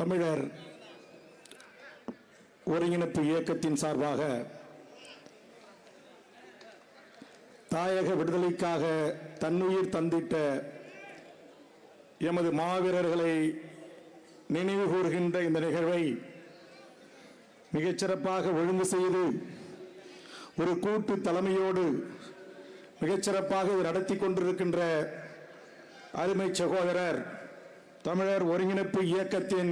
தமிழர் ஒருங்கிணைப்பு இயக்கத்தின் சார்பாக தாயக விடுதலைக்காக தன்னுயிர் தந்திட்ட எமது மாவீரர்களை நினைவு கூறுகின்ற இந்த நிகழ்வை மிகச்சிறப்பாக ஒழுங்கு செய்து ஒரு கூட்டு தலைமையோடு மிகச்சிறப்பாக நடத்தி கொண்டிருக்கின்ற அருமை சகோதரர் தமிழர் ஒருங்கிணைப்பு இயக்கத்தின்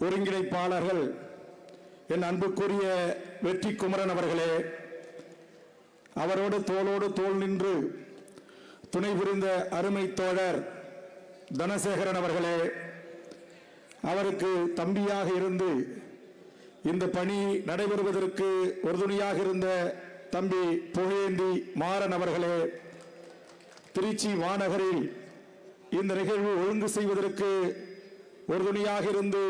ஒருங்கிணைப்பாளர்கள் என் அன்புக்குரிய வெற்றி குமரன் அவர்களே, அவரோடு தோளோடு தோள் நின்று துணை புரிந்த அருமை தோழர் தனசேகரன் அவர்களே, அவருக்கு தம்பியாக இருந்து இந்த பணி நடைபெறுவதற்கு உறுதுணையாக இருந்த தம்பி புகழேந்தி மாறன் அவர்களே, திருச்சி மாநகரில் இந்த நிகழ்வு ஒழுங்கு செய்வதற்கு உறுதுணையாக இருந்து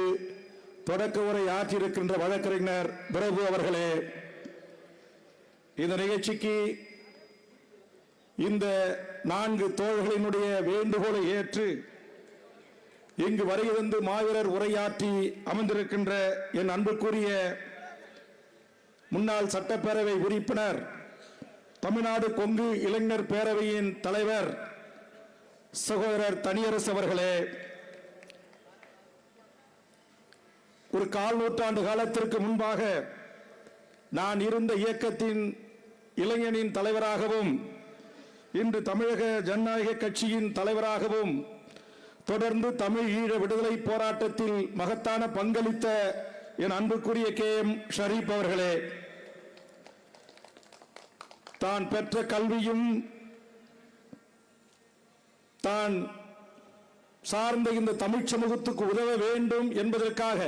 தொடக்க உரை ஆற்றியிருக்கின்ற வழக்கறிஞர் பிரபு அவர்களே, இந்த நிகழ்ச்சிக்கு இந்த 4 தோழர்களினுடைய வேண்டுகோளை ஏற்று இங்கு வருகை வந்து மாவீரர் உரையாற்றி அமர்ந்திருக்கின்ற என் அன்புக்குரிய முன்னாள் சட்டப்பேரவை உறுப்பினர், தமிழ்நாடு கொங்கு இளைஞர் பேரவையின் தலைவர் சகோதரர் தனியரசு அவர்களே, ஒரு 1/4 நூற்றாண்டு காலத்திற்கு முன்பாக நான் இருந்த இயக்கத்தின் இளைஞனின் தலைவராகவும் இன்று தமிழக ஜனநாயக கட்சியின் தலைவராகவும் தொடர்ந்து தமிழ் ஈழ விடுதலை போராட்டத்தில் மகத்தான பங்களித்த என் அன்புக்குரிய KM ஷரீப் அவர்களே, தான் பெற்ற கல்வியும் தான் சார்ந்த இந்த தமிழ் சமூகத்துக்கு உதவ வேண்டும் என்பதற்காக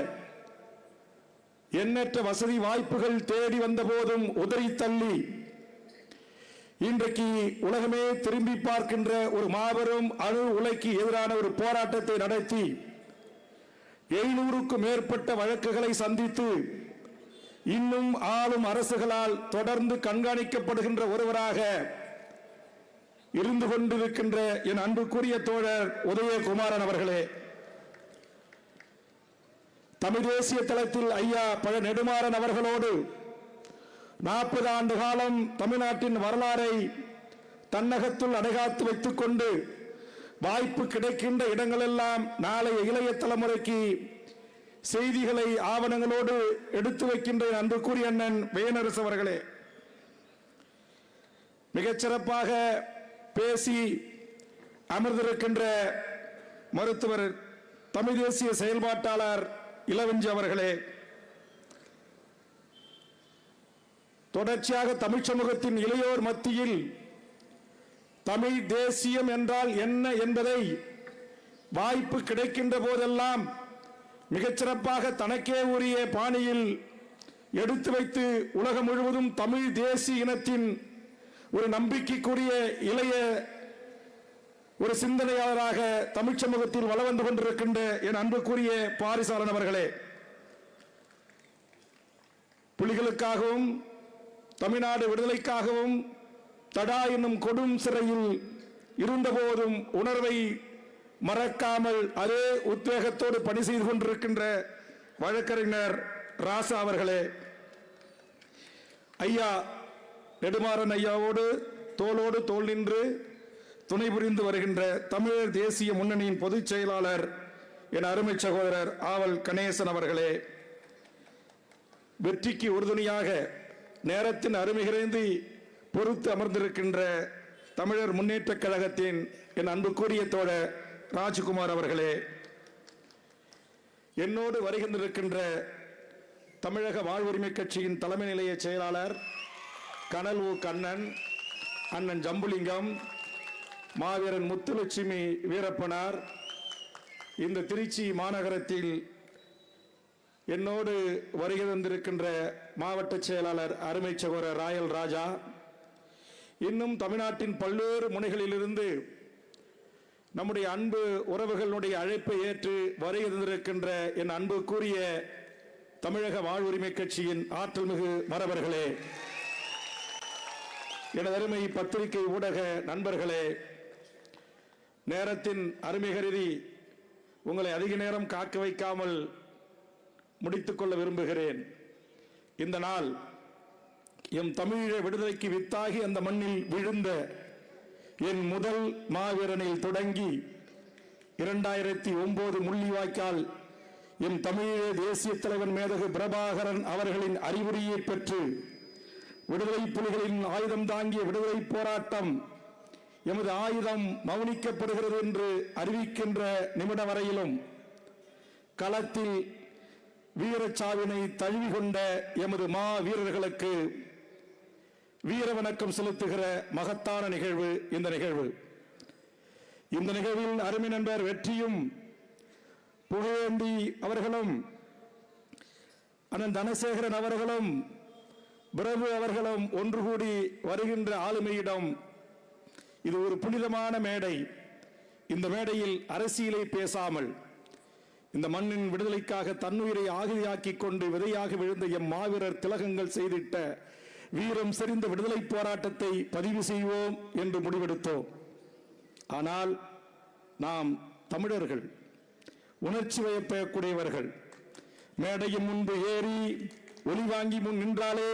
எண்ணற்ற வசதி வாய்ப்புகள் தேடி வந்த போதும் உதறி தள்ளி இன்றைக்கு உலகமே திரும்பி பார்க்கின்ற ஒரு மாபெரும் அணு உலைக்கு எதிரான ஒரு போராட்டத்தை நடத்தி 700க்கும் மேற்பட்ட வழக்குகளை சந்தித்து இன்னும் ஆளும் அரசுகளால் தொடர்ந்து கண்காணிக்கப்படுகின்ற ஒருவராக இருந்து கொண்டிருக்கின்ற என் அன்புக்குரிய தோழர் உதயகுமாரன் அவர்களே, தமிழ் தேசிய தளத்தில் ஐயா பழ நெடுமாறன் அவர்களோடு 40 ஆண்டு காலம் தமிழ்நாட்டின் வரலாறை தன்னகத்துள் அடைகாத்து வைத்துக் கொண்டு வாய்ப்பு கிடைக்கின்ற இடங்களெல்லாம் நாளைய இளைய தலைமுறைக்கு செய்திகளை ஆவணங்களோடு எடுத்து வைக்கின்ற அன்புக்குரிய அண்ணன் வேணரசு அவர்களே, மிகச்சிறப்பாக பேசி அமர்ந்திருக்கின்ற மருத்துவர் தமிழ் தேசிய செயல்பாட்டாளர் இளவஞ்சி அவர்களே, தொடர்ச்சியாக தமிழ் சமூகத்தின் இளையோர் மத்தியில் தமிழ் தேசியம் என்றால் என்ன என்பதை வாய்ப்பு கிடைக்கின்ற போதெல்லாம் மிகச்சிறப்பாக தனக்கே உரிய பாணியில் எடுத்து வைத்து உலகம் முழுவதும் தமிழ் தேசிய இனத்தின் ஒரு நம்பிக்கைக்குரிய இளைய ஒரு சிந்தனையாளராக தமிழ் சமூகத்தில் வள வந்து கொண்டிருக்கின்ற என் அன்புக்குரிய பாரிசாலன் அவர்களே, புலிகளுக்காகவும் தமிழ்நாடு விடுதலைக்காகவும் தடா என்னும் கொடும் சிறையில் இருந்தபோதும் உணர்வை மறக்காமல் அதே உத்வேகத்தோடு பணி செய்து கொண்டிருக்கின்ற வழக்கறிஞர் ராசா அவர்களே, ஐயா நெடுமாறன் ஐயாவோடு தோளோடு தோள் நின்று துணை புரிந்து வருகின்ற தமிழர் தேசிய முன்னணியின் பொதுச் செயலாளர் என் அருமை சகோதரர் ஆவல் கணேசன் அவர்களே, வெற்றிக்கு உறுதுணையாக நேரத்தின் அருமைகிறைந்து பொறுத்து அமர்ந்திருக்கின்ற தமிழர் முன்னேற்ற கழகத்தின் என் அன்புக்குரிய தோழர் ராஜ்குமார் அவர்களே, என்னோடு வருகின்றிருக்கின்ற தமிழக வாழ்வுரிமை கட்சியின் தலைமை நிலைய செயலாளர் கனல் உ கண்ணன், அண்ணன் ஜம்புலிங்கம், மாவீரன் முத்துலட்சுமி வீரப்பனார், இந்த திருச்சி மாநகரத்தில் என்னோடு வருகை தந்திருக்கின்ற மாவட்ட செயலாளர் அருமை சகோதரர் ராயல் ராஜா, இன்னும் தமிழ்நாட்டின் பல்வேறு முனைகளிலிருந்து நம்முடைய அன்பு உறவுகளுடைய அழைப்பை ஏற்று வருகை தந்திருக்கின்ற என் அன்புக்குரிய தமிழக வாழ்வுரிமை கட்சியின் ஆற்றல் மிகு மறவர்களே, எனது அருமை பத்திரிகை ஊடக நண்பர்களே, நேரத்தின் அருமை கருதி உங்களை அதிக நேரம் காக்க வைக்காமல் முடித்துக்கொள்ள விரும்புகிறேன். இந்த நாள் எம் தமிழீழ விடுதலைக்கு வித்தாகி அந்த மண்ணில் விழுந்த என் முதல் மாவீரனில் தொடங்கி 2009 முள்ளிவாய்க்கால் எம் தமிழீழ தேசிய தலைவர் மேதகு பிரபாகரன் அவர்களின் அறிவுரையை பெற்று விடுதலை புலிகளின் ஆயுதம் தாங்கிய விடுதலை போராட்டம் எமது ஆயுதம் மௌனிக்கப்படுகிறது என்று அறிவிக்கின்ற நிமிடம் வரையிலும் களத்தில் வீரச்சாவினை தழுவி கொண்ட எமது மா வீரர்களுக்கு வீர வணக்கம் செலுத்துகிற மகத்தான நிகழ்வு இந்த நிகழ்வு. இந்த நிகழ்வில் அருமை நண்பர் வெற்றியும் புகழேந்தி அவர்களும் அண்ணன் தனசேகரன் அவர்களும் பிரபு அவர்களும் ஒன்று கூடி வருகின்ற ஆளுமையிடம் இது ஒரு புனிதமான மேடை. இந்த மேடையில் அரசியலை பேசாமல் இந்த மண்ணின் விடுதலைக்காக தன்னுயிரை ஆகியாக்கி கொண்டு விதையாக விழுந்த எம் மாவீரர் திலகங்கள் செய்திட்ட வீரம் செறிந்த விடுதலை போராட்டத்தை பதிவு செய்வோம் என்று முடிவெடுத்தோம். ஆனால் நாம் தமிழர்கள் உணர்ச்சி வயப்படக்கூடியவர்கள். மேடையின் முன்பு ஏறி ஒலி வாங்கி முன் நின்றாலே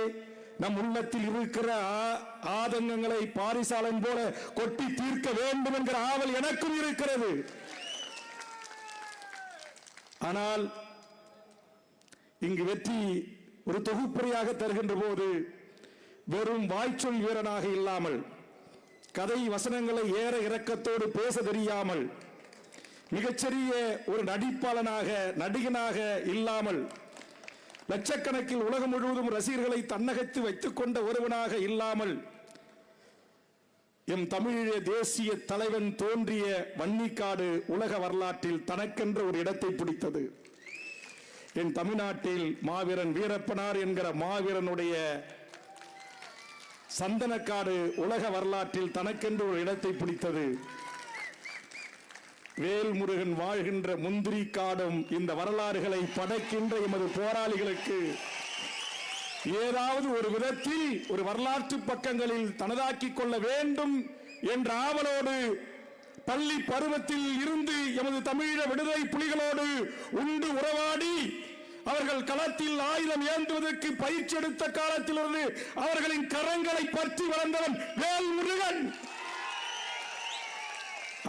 நம் உள்ளத்தில் இருக்கிற ஆதங்கங்களை பாரிசாலன் போல கொட்டி தீர்க்க வேண்டும் என்கிற ஆவல் எனக்கும் இருக்கிறது. ஆனால் இங்கு வெற்றி ஒரு தொகுப்புரையாக தருகின்ற போது வெறும் வாய்ச்சொல் வீரனாக இல்லாமல் கதை வசனங்களை ஏற இறக்கத்தோடு பேச தெரியாமல் மிகச்சிறிய ஒரு நடிப்பாளனாக நடிகனாக இல்லாமல் லட்சக்கணக்கில் உலகம் முழுவதும் ரசிகர்களை தன்னகத்து வைத்துக் கொண்ட ஒருவனாக இல்லாமல் எம் தமிழீழ தேசிய தலைவன் தோன்றிய வன்னிக்காடு உலக வரலாற்றில் தனக்கென்ற ஒரு இடத்தை பிடித்தது. என் தமிழ்நாட்டில் மாவீரன் வீரப்பனார் என்கிற மாவீரனுடைய சந்தனக்காடு உலக வரலாற்றில் தனக்கென்று ஒரு இடத்தை பிடித்தது. வேல்முருகன் வாழ்கின்ற முந்திரி காடும் இந்த வரலாறுகளை படைக்கின்ற எமது போராளிகளுக்கு ஏதாவது ஒரு விதத்தில் ஒரு வரலாற்று பக்கங்களில் தனதாக்கிக் கொள்ள வேண்டும் என்ற ஆவலோடு பள்ளி பருவத்தில் இருந்து எமது தமிழீழ விடுதலை புலிகளோடு உண்டு உறவாடி அவர்கள் களத்தில் ஆயுதம் ஏந்துவதற்கு பயிற்சி எடுத்த காலத்திலிருந்து அவர்களின் கரங்களை பற்றி வளர்ந்தவன் வேல்முருகன்.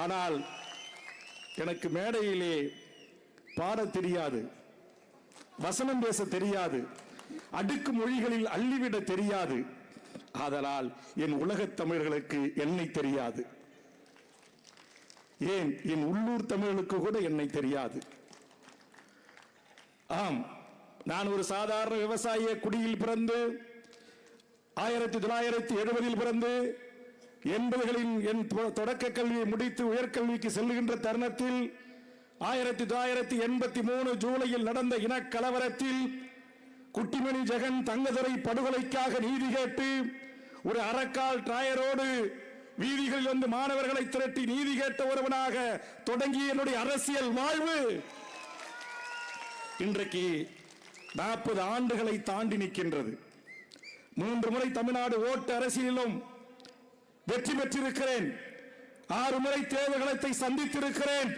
ஆனால் எனக்கு மேடையிலே பாட தெரியாது, வசனம் பேச தெரியாது, அடுக்கு மொழிகளில் அள்ளிவிட தெரியாது. ஆதலால் என் உலகத் தமிழர்களுக்கு என்னை தெரியாது, ஏன் என் உள்ளூர் தமிழர்களுக்கு கூட என்னை தெரியாது. ஆம், நான் ஒரு சாதாரண விவசாய குடியில் பிறந்து 1970 பிறந்து 80களின் என் தொடக்க கல்வியை முடித்து உயர்கல்விக்கு செல்லுகின்ற தருணத்தில் 1983 ஜூலையில் நடந்த இனக்கலவரத்தில் குட்டிமணி ஜெகன் தங்கதுரை படுகொலைக்காக நீதி கேட்டு ஒரு அறக்கால் டிராயரோடு வீதிகளில் வந்து மாணவர்களை திரட்டி நீதி கேட்ட ஒருவனாக தொடங்கிய என்னுடைய அரசியல் வாழ்வு இன்றைக்கு 40 ஆண்டுகளை தாண்டி நிற்கின்றது. 3 முறை தமிழ்நாடு ஓட்டு அரசியலிலும் வெற்றி பெற்றிருக்கிறேன். 6 முறை தேர்தல்களை சந்தித்திருக்கிறேன்.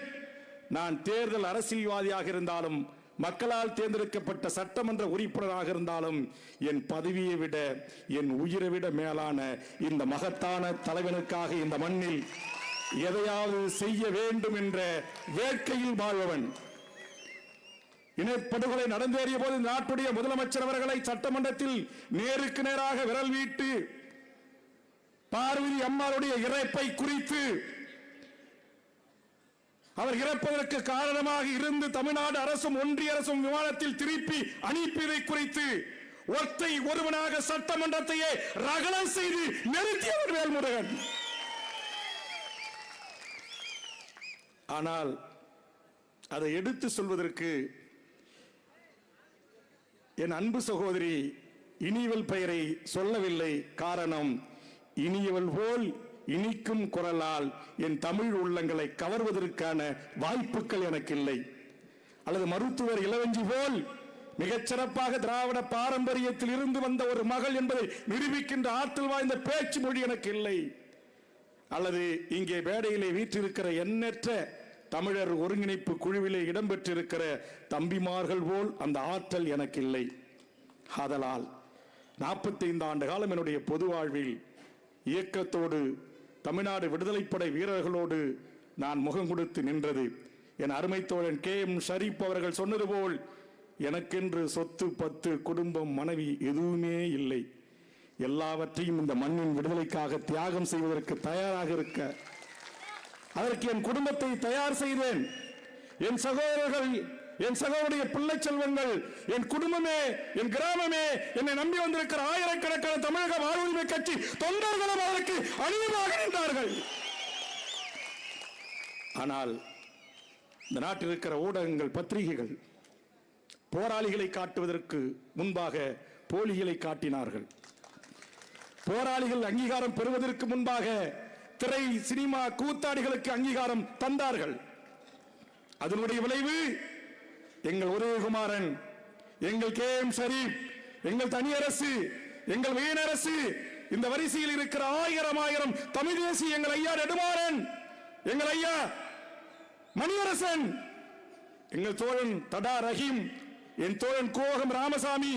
நான் தேர்தல் அரசியல்வாதியாக இருந்தாலும் மக்களால் தேர்ந்தெடுக்கப்பட்ட சட்டமன்ற உறுப்பினராக இருந்தாலும் என் பதவியை விட என் உயிரை விட மேலான இந்த மகத்தான தலைவனுக்காக இந்த மண்ணில் எதையாவது செய்ய வேண்டும் என்ற வேட்கையில் வாழ்பவன். இனப்படுகொலை நடந்தேறிய போது நாட்டுடைய முதலமைச்சர் அவர்களை சட்டமன்றத்தில் நேருக்கு நேராக விரல் வீட்டு பார்வதி அம்மாளுடைய இறப்பை குறித்து அவர் இறப்பதற்கு காரணமாக இருந்து தமிழ்நாடு அரசும் ஒன்றிய அரசும் விமானத்தில் திருப்பி அனுப்பியதை குறித்து ஒற்றை ஒருவனாக சட்டமன்றத்தையே ரகலம் செய்து நிறுத்தியவர் வேல்முருகன். ஆனால் அதை எடுத்து சொல்வதற்கு என் அன்பு சகோதரி இனியவள் பெயரை சொல்லவில்லை. காரணம், இனியவள் போல் இனிக்கும் குரலால் என் தமிழ் உள்ளங்களை கவர்வதற்கான வாய்ப்புகள் எனக்கு இல்லை. அல்லது மருத்துவர் இளவஞ்சி போல் மிகச்சிறப்பாக திராவிட பாரம்பரியத்தில் இருந்து வந்த ஒரு மகள் என்பதை நிரூபிக்கின்ற ஆற்றல் வாய்ந்த பேச்சு மொழி எனக்கு இல்லை. அல்லது இங்கே மேடையிலே வீற்றிருக்கிற எண்ணற்ற தமிழர் ஒருங்கிணைப்பு குழுவிலே இடம்பெற்றிருக்கிற தம்பிமார்கள் போல் அந்த ஆற்றல் எனக்கு இல்லை. ஆதலால் 45 ஆண்டு காலம் என்னுடைய பொது வாழ்வில் இயக்கத்தோடு தமிழ்நாடு விடுதலைப்படை வீரர்களோடு நான் முகம் கொடுத்து நின்றது. என் அருமை தோழன் KM ஷரீப் அவர்கள் சொன்னது போல் எனக்கென்று சொத்து பத்து குடும்பம் மனைவி எதுவுமே இல்லை. எல்லாவற்றையும் இந்த மண்ணின் விடுதலைக்காக தியாகம் செய்வதற்கு தயாராக இருக்க அதற்கு என் குடும்பத்தை தயார் செய்தேன். என் சகோதரர்கள், என் சகோதரிய பிள்ளை செல்வங்கள், என் குடும்பமே, என் கிராமமே, என்னை நம்பி வந்திருக்கிற ஆயிரக்கணக்கான தமிழக வாழ்வுரிமை கட்சி தொண்டர்களும் அதற்கு அணியமாக நின்றார்கள். ஆனால் இந்த நாட்டில் இருக்கிற ஊடகங்கள், பத்திரிகைகள் போராளிகளை காட்டுவதற்கு முன்பாக போலிகளை காட்டினார்கள். போராளிகள் அங்கீகாரம் பெறுவதற்கு முன்பாக திரை, சினிமா, கூத்தாடிகளுக்கு அங்கீகாரம் தந்தார்கள். அதனுடைய விளைவு எங்கள் உதயகுமாரன், எங்கள் KM ஷரீப், எங்கள் தனியரசு, எங்கள் வீணரசு, இந்த வரிசையில் இருக்கிற ஆயிரம் தமிழ் தேசி, எங்கள் ஐயா நெடுமாறன், எங்கள் ஐயா மணியரசன், எங்கள் தோழன் தடா ரஹீம், என் தோழன் கோகம் ராமசாமி,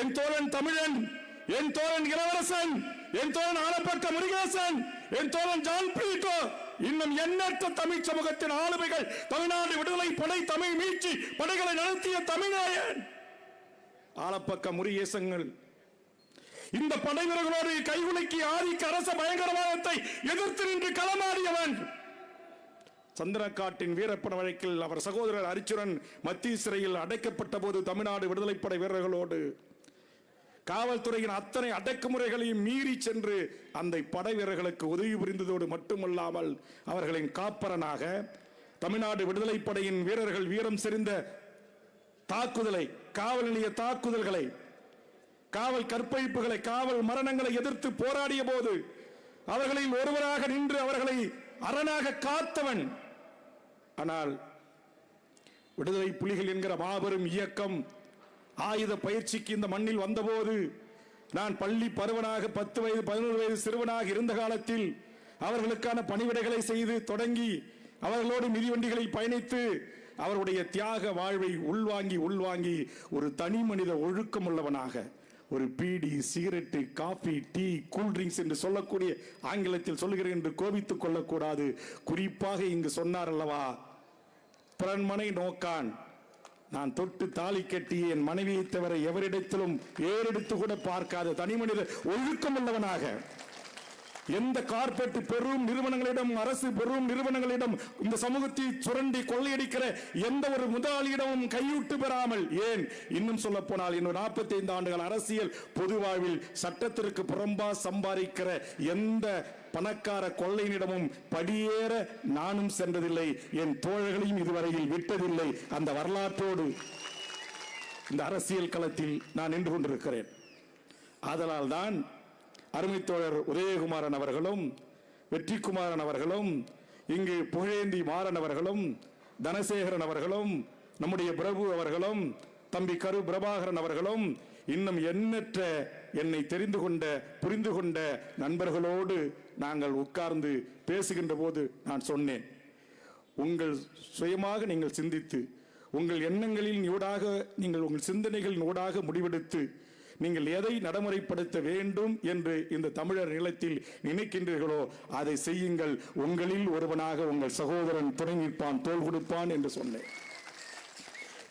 என் தோழன் தமிழன், என் தோழன் இளவரசன், என் தோழன் ஆலப்பட்ட முருகேசன், என் தோழன் ஜான் பீட்டோ, இன்னும் எண்ணற்ற தமிழ் சமூகத்தின் ஆளுமைகள், தமிழ்நாடு விடுதலை படை, தமிழ் மீட்சி படைகளை நடத்திய தமிழ்நாயன் ஆலப்பக்க முருகேசங்கள், இந்த படை வீரர்களோடு கைகுலுக்கி ஆதிக்க அரச பயங்கரவாதத்தை எதிர்த்து நின்று களமாடியவன். சந்திரகாட்டின் வீரப்பட வழக்கில் அவர் சகோதரர் அரிச்சுரன் மத்திய சிறையில் அடைக்கப்பட்ட போது தமிழ்நாடு விடுதலைப்படை வீரர்களோடு காவல்துறையின் அத்தனை அடக்குமுறைகளையும் மீறி சென்று அந்த படை வீரர்களுக்கு உதவி புரிந்ததோடு மட்டுமல்லாமல் அவர்களின் காப்பரனாக தமிழ்நாடு விடுதலைப்படையின் வீரர்கள் வீரம் செறிந்த தாக்குதலை, காவல் நிலைய தாக்குதல்களை, காவல் கற்பழிப்புகளை, காவல் மரணங்களை எதிர்த்து போராடிய போது அவர்களில் ஒருவராக நின்று அவர்களை அரணாக காத்தவன். ஆனால் விடுதலை புலிகள் என்கிற மாபெரும் இயக்கம் ஆயுத பயிற்சிக்கு இந்த மண்ணில் வந்தபோது நான் பள்ளி பருவனாக 10 வயது 11 வயது சிறுவனாக இருந்த காலத்தில் அவர்களுக்கான பணிவிடைகளை செய்து தொடங்கி அவர்களோடு மிதிவண்டிகளில் பயணித்து அவருடைய தியாக வாழ்வை உள்வாங்கி ஒரு தனி மனித ஒழுக்கம் உள்ளவனாக ஒரு beedi, cigarette, coffee, tea, cool drinks என்று சொல்லக்கூடிய ஆங்கிலத்தில் சொல்லுகிறேன் என்று கோபித்துக் கொள்ளக்கூடாது. குறிப்பாக இங்கு சொன்னார் அல்லவா, பிறன்மனை நோக்கான், நான் தொட்டு தாலி கட்டிய என் மனைவியை தவிர எவரிடத்திலும் ஏறெடுத்து கூட பார்க்காத தனி மனித ஒழுக்கம் உள்ளவனாக எந்த கார்பரேட் பெரும் நிறுவனங்களிடம், அரசு பெரும் நிறுவனங்களிடம் இந்த சமூகத்தை சுரண்டி கொள்ளையடிக்கிற எந்த ஒரு முதலாளியிடமும் கையூட்டு பெறாமல், ஏன் இன்னும் சொல்ல போனால் இன்னும் 45 ஆண்டுகள் அரசியல் பொது வாழ்வில் சட்டத்திற்கு புறம்பா சம்பாதிக்கிற எந்த பணக்கார கொள்ளையினிடமும் படியேற நானும் சென்றதில்லை, என் தோழர்களையும் இதுவரையில் விட்டதில்லை. அந்த வரலாற்றோடு இந்த அரசியல் களத்தில் நான் நின்று கொண்டிருக்கிறேன். ஆதலால் தான் அருமை தோழர் உதயகுமாரன் அவர்களும், வெற்றிக்குமாரன் அவர்களும், இங்கு புகழேந்தி மாறன் அவர்களும், தனசேகரன் அவர்களும், நம்முடைய பிரபு அவர்களும், தம்பி கரு பிரபாகரன் அவர்களும், இன்னும் எண்ணற்ற என்னை தெரிந்து கொண்ட புரிந்து கொண்ட நண்பர்களோடு நாங்கள் உட்கார்ந்து பேசுகின்ற போது நான் சொன்னேன், உங்கள் சுயமாக நீங்கள் சிந்தித்து உங்கள் எண்ணங்களின் ஊடாக, நீங்கள் உங்கள் சிந்தனைகளின் ஊடாக முடிவெடுத்து நீங்கள் எதை நடைமுறைப்படுத்த வேண்டும் என்று இந்த தமிழர் நிலத்தில் நினைக்கின்றீர்களோ அதை செய்யுங்கள். உங்களில் ஒருவனாக உங்கள் சகோதரன் துணை நிற்பான், தோள் கொடுப்பான் என்று சொன்னேன்.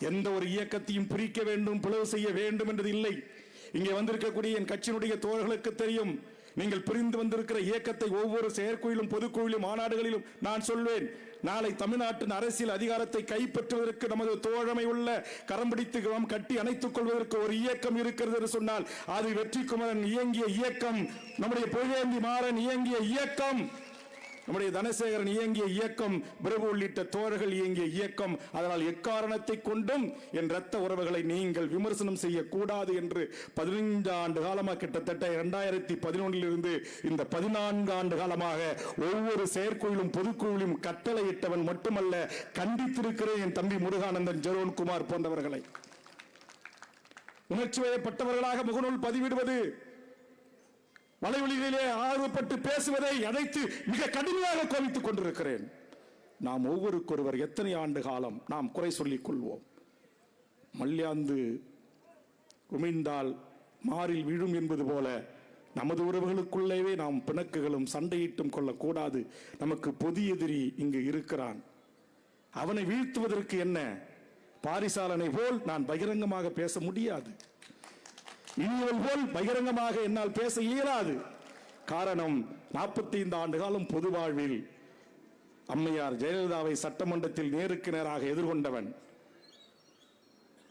எந்த ஒரு இயக்கத்தையும் பிரிக்க வேண்டும், பிளவு செய்ய வேண்டும் என்றது இல்லை. இங்கே வந்திருக்கக்கூடிய என் கட்சியினுடைய தோழர்களுக்கு தெரியும், நீங்கள் பிரிந்து வந்திருக்கிற இயக்கத்தை ஒவ்வொரு செயற்குழுவிலும், பொதுக்குழுவிலும், மாநாடுகளிலும் நான் சொல்வேன், நாளை தமிழ்நாட்டின் அரசியல் அதிகாரத்தை கைப்பற்றுவதற்கு நமது தோழமை உள்ள கரம் பிடித்து கட்டி அணைத்துக் கொள்வதற்கு ஒரு இயக்கம் இருக்கிறது என்று சொன்னால் அது வெற்றிக்குமரன் இயங்கிய இயக்கம், நம்முடைய புகழேந்தி மாறன் இயங்கிய இயக்கம், நம்முடைய தனசேகரன் இயங்கிய இயக்கம், பிரபு உள்ளிட்ட தோழர்கள் இயங்கிய இயக்கம். அதனால் எக்காரணத்தை கொண்டும் என் இரத்த உறவுகளை நீங்கள் விமர்சனம் செய்யக்கூடாது என்று 15 ஆண்டு காலமாக, கிட்டத்தட்ட 2011 இருந்து இந்த 14 ஆண்டு காலமாக ஒவ்வொரு செயற்குழுவிலும் பொதுக்குழுவிலும் கட்டளையிட்டவன் மட்டுமல்ல, கண்டித்திருக்கிறேன் என் தம்பி முருகானந்தன், ஜெரோன்குமார் போன்றவர்களை. உணர்ச்சி வயப்பட்டவர்களாக முகநூல் பதிவிடுவது, வலைவெளிகளிலே ஆர்வப்பட்டு பேசுவதை அழைத்து மிக கடுமையாக கோபித்துக் கொண்டிருக்கிறேன். நாம் ஒவ்வொருக்கொருவர் எத்தனை ஆண்டு காலம் நாம் குறை சொல்லிக் கொள்வோம்? மல்யாந்து உமிழ்ந்தால் மாறில் விழும் என்பது போல நமது உறவுகளுக்குள்ளேயே நாம் பிணக்குகளும் சண்டையிட்டும் கொள்ளக்கூடாது. நமக்கு பொது எதிரி இங்கு இருக்கிறான். அவனை வீழ்த்துவதற்கு என்ன பாரிசாலனை போல் நான் பகிரங்கமாக பேச முடியாது. இனியவள் போல் பகிரங்கமாக என்னால் பேச இயலாது. காரணம், 45 ஆண்டு காலம் பொது வாழ்வில் அம்மையார் ஜெயலலிதாவை சட்டமன்றத்தில் நேருக்கு நேராக எதிர்கொண்டவன்,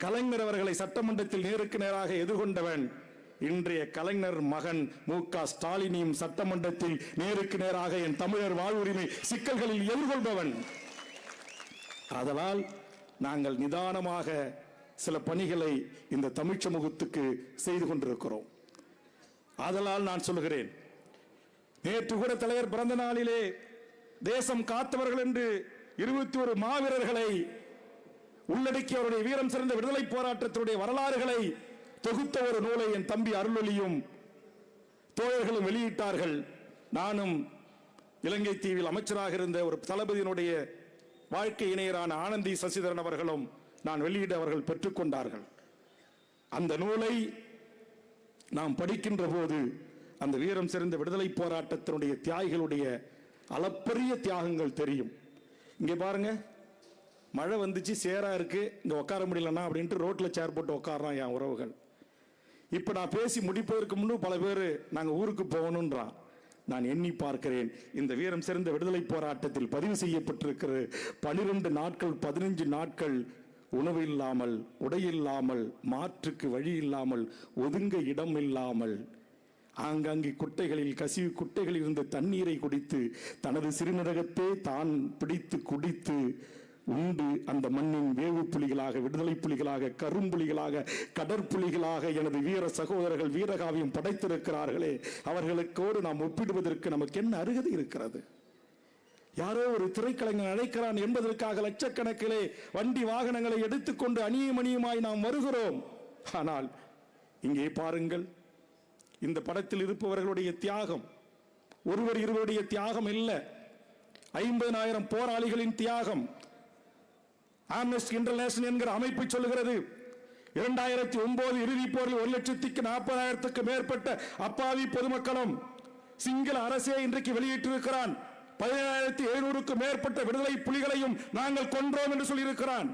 கலைஞர் அவர்களை சட்டமன்றத்தில் நேருக்கு நேராக எதிர்கொண்டவன், இன்றைய கலைஞர் மகன் மு.க. ஸ்டாலினையும் சட்டமன்றத்தில் நேருக்கு நேராக என் தமிழர் வாழ்வுரிமை சிக்கல்களில் எதிர்கொள்பவன். அதனால் நாங்கள் நிதானமாக சில பணிகளை இந்த தமிழ் சமூகத்துக்கு செய்து கொண்டிருக்கிறோம். அதனால் நான் சொல்கிறேன், நேற்று கூட தலைவர் பிறந்த நாளிலே தேசம் காத்தவர்கள் என்று 21 மாவீரர்களை உள்ளடக்கி அவருடைய வீரம் சிறந்த விடுதலை போராட்டத்தினுடைய வரலாறுகளை தொகுத்த ஒரு நூலை என் தம்பி அருளொலியும் தோழர்களும் வெளியிட்டார்கள். நானும் இலங்கை தீவில் அமைச்சராக இருந்த ஒரு தளபதியினுடைய வாழ்க்கை இணையரான ஆனந்தி சசிதரன் அவர்களும் நான் வெளியிட அவர்கள் பெற்றுக்கொண்டார்கள். அந்த நூலை நாம் படிக்கின்ற போது அந்த வீரம் சிறந்த விடுதலை போராட்டத்தினுடைய தியாகிகளுடைய அளப்பரிய தியாகங்கள் தெரியும். இங்கே பாருங்க, மழை வந்துச்சு, சேரா இருக்கு, இங்க உட்கார முடியலன்னா அப்படின்ட்டு ரோட்ல சேர் போட்டு உட்காரான் என் உறவுகள். இப்ப நான் பேசி முடிப்பதற்கு முன்பு பல பேர் நாங்க ஊருக்கு போகணும்ன்றான். நான் எண்ணி பார்க்கிறேன், இந்த வீரம் சிறந்த விடுதலை போராட்டத்தில் பதிவு செய்யப்பட்டிருக்கிற 12 நாட்கள் 15 நாட்கள் உணவு இல்லாமல், உடை இல்லாமல், மாற்றுக்கு வழி இல்லாமல், ஒதுங்க இடம் இல்லாமல், ஆங்காங்கே குட்டைகளில் கசிவு குட்டைகளில் இருந்த தண்ணீரை குடித்து தனது சிறுநீரகத்தை தான் பிடித்து குடித்து உண்டு அந்த மண்ணின் வேவு புலிகளாக, விடுதலை புலிகளாக, கரும்புலிகளாக, கடற்புலிகளாக எனது வீர சகோதரர்கள் வீரகாவியம் படைத்திருக்கிறார்களே, அவர்களுக்கோடு நாம் ஒப்பிடுவதற்கு நமக்கு என்ன அருகதை இருக்கிறது? யாரோ ஒரு திரைக்கலைஞன் அழைக்கிறான் என்பதற்காக லட்சக்கணக்கிலே வண்டி வாகனங்களை எடுத்துக்கொண்டு அணியும் அணியுமாய் நாம் வருகிறோம். ஆனால் இங்கே பாருங்கள், இந்த படத்தில் இருப்பவர்களுடைய தியாகம் ஒருவர் இருவருடைய தியாகம் இல்ல, 50,000 போராளிகளின் தியாகம். ஆம்னஸ்டி இன்டர்நேஷனல் என்கிற அமைப்பு சொல்லுகிறது, 2009 இறுதிப் போரில் 1,40,000க்கு மேற்பட்ட அப்பாவி பொதுமக்களும் சிங்கள அரசே இன்றைக்கு வெளியிட்டிருக்கிறான். 17,700க்கும் மேற்பட்ட விடுதலை புலிகளையும் நாங்கள் கொன்றோம் என்று சொல்லியிருக்கிறான்.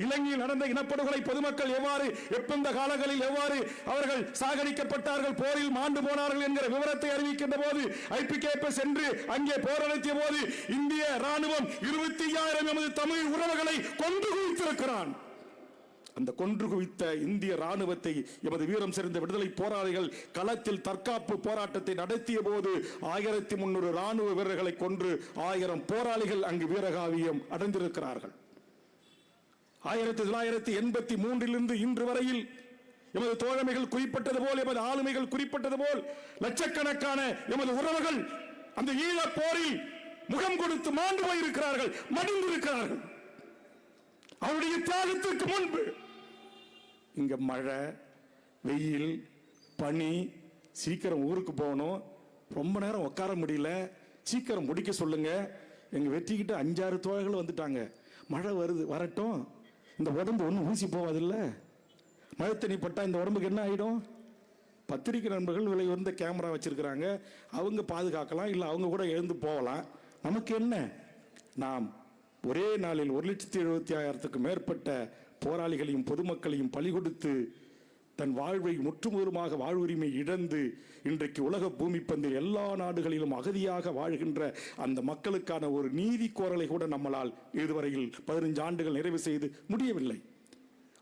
இலங்கையில் நடந்த இனப்படுகொலை பொதுமக்கள் எவ்வாறு, எப்பந்த காலங்களில் எவ்வாறு அவர்கள் சாகடிக்கப்பட்டார்கள், போரில் மாண்டு போனார்கள் என்கிற விவரத்தை அறிவிக்கின்ற போது ஐபிகேபி சென்று அங்கே போர் நடத்திய போது இந்திய ராணுவம் 25,000 எமது தமிழ் உறவுகளை கொன்று குவித்திருக்கிறான். அந்த கொன்று குவித்த இந்திய ராணுவத்தை எமது வீரம் சிறந்த விடுதலை போராளிகள் களத்தில் தற்காப்பு போராட்டத்தை நடத்திய போது 1300 ராணுவ வீரர்களை கொன்று 1000 போராளிகள் அங்கு வீரகாவியம் அடைந்திருக்கிறார்கள். 1983 இன்று வரையில் எமது தோழமைகள் குறிப்பிட்டது போல், எமது ஆளுமைகள் குறிப்பிட்டது போல் லட்சக்கணக்கான எமது உறவுகள் அந்த ஈழ போரில் முகம் கொடுத்து மாண்டு போயிருக்கிறார்கள், மடிந்திருக்கிறார்கள். அவருடைய தியாகத்திற்கு முன்பு இங்க மழை, வெயில், பனி, சீக்கிரம் ஊருக்கு போகணும், ரொம்ப நேரம் உட்கார முடியல, சீக்கிரம் முடிக்க சொல்லுங்க. எங்க வெற்றிக்கிட்ட 5-6 தோழர்கள் வந்துட்டாங்க. மழை வருது, வரட்டும், இந்த உடம்பு ஒன்றும் ஊசி போவாதில்ல, மழை தண்ணி பட்டா இந்த உடம்புக்கு என்ன ஆகிடும்? பத்திரிகை நண்பர்கள் விலை உயர்ந்த கேமரா வச்சிருக்கிறாங்க, அவங்க பாதுகாக்கலாம், இல்லை அவங்க கூட எழுந்து போகலாம். நமக்கு என்ன? நாம் ஒரே நாளில் 1,75,000க்கும் மேற்பட்ட போராளிகளையும் பொதுமக்களையும் பலி கொடுத்து தன் வாழ்வை முற்றுமுதலுமாக வாழ்வுரிமை இழந்து இன்றைக்கு உலக பூமி பந்தில் எல்லா நாடுகளிலும் அகதியாக வாழ்கின்ற அந்த மக்களுக்கான ஒரு நீதி கோரலை கூட நம்மளால் இதுவரையில் 15 ஆண்டுகள் நிறைவு செய்து முடியவில்லை.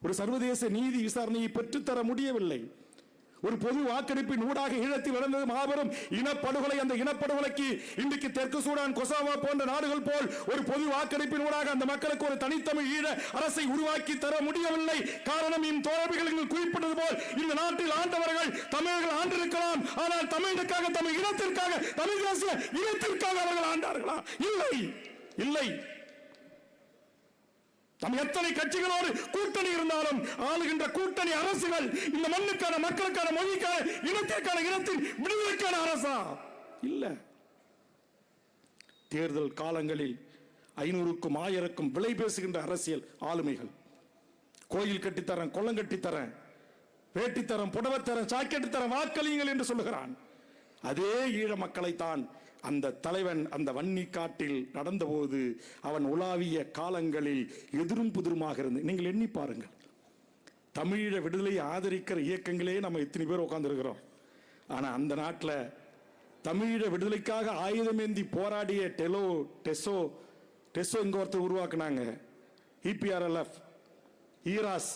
ஒரு சர்வதேச நீதி விசாரணையை பெற்றுத்தர முடியவில்லை. ஒரு பொது வாக்கெடுப்பின் ஊடாக ஈழத்தில் நடந்தது மாபெரும் இனப்படுகொலை. அந்த இனப்படுகொலைக்கு இன்றைக்கு தெற்கு சூடான், கொசாவோ போன்ற நாடுகள் போல் ஒரு பொது வாக்கெடுப்பின் ஊடாக அந்த மக்களுக்கு ஒரு தனித்தமிழ் ஈழ அரசை உருவாக்கி தர முடியவில்லை. காரணம், இந்த தோழமைகள் குறிப்பிட்டது போல் இந்த நாட்டில் ஆண்டவர்கள் தமிழர்கள் ஆண்டிருக்கலாம், ஆனால் தமிழுக்காக, தமிழ் இனத்திற்காக, தமிழ் தேசிய இனத்திற்காக அவர்கள் ஆண்டார்களா? இல்லை, இல்லை. நம் எத்தனை கட்சிகளோடு கூட்டணி இருந்தாலும் ஆளுகின்ற கூட்டணி அரசுகள் இந்த மண்ணுக்கான, மக்களுக்கான, மொழிக்கான, இனத்திற்கான, இனத்தின் விடுதலைக்கான அரசா? இல்ல. தேர்தல் காலங்களில் 500க்கும் 1000க்கும் விலை பேசுகின்ற அரசியல் ஆளுமைகள். கோயில் கட்டித்தரேன், குளம் கட்டித்தரேன், வேட்டித்தரம், புடவத்தரம், சாக்கெட்டு தரம், வாக்களியுங்கள் என்று சொல்லுகிறான். அதே ஈழ மக்களைத்தான் அந்த தலைவன் அந்த வன்னி காட்டில் நடந்தபோது அவன் உலாவிய காலங்களில் எதிரும் புதிருமாக இருந்து நீங்கள் எண்ணி பாருங்கள். தமிழீழ விடுதலையை ஆதரிக்கிற இயக்கங்களே நம்ம எத்தனை பேர் உட்கார்ந்துருக்கிறோம். ஆனா அந்த நாட்டில் தமிழீழ விடுதலைக்காக ஆயுதமேந்தி போராடிய டெசோ இங்க ஒருத்தர் உருவாக்குனாங்க, EPRLF, ஈராஸ்,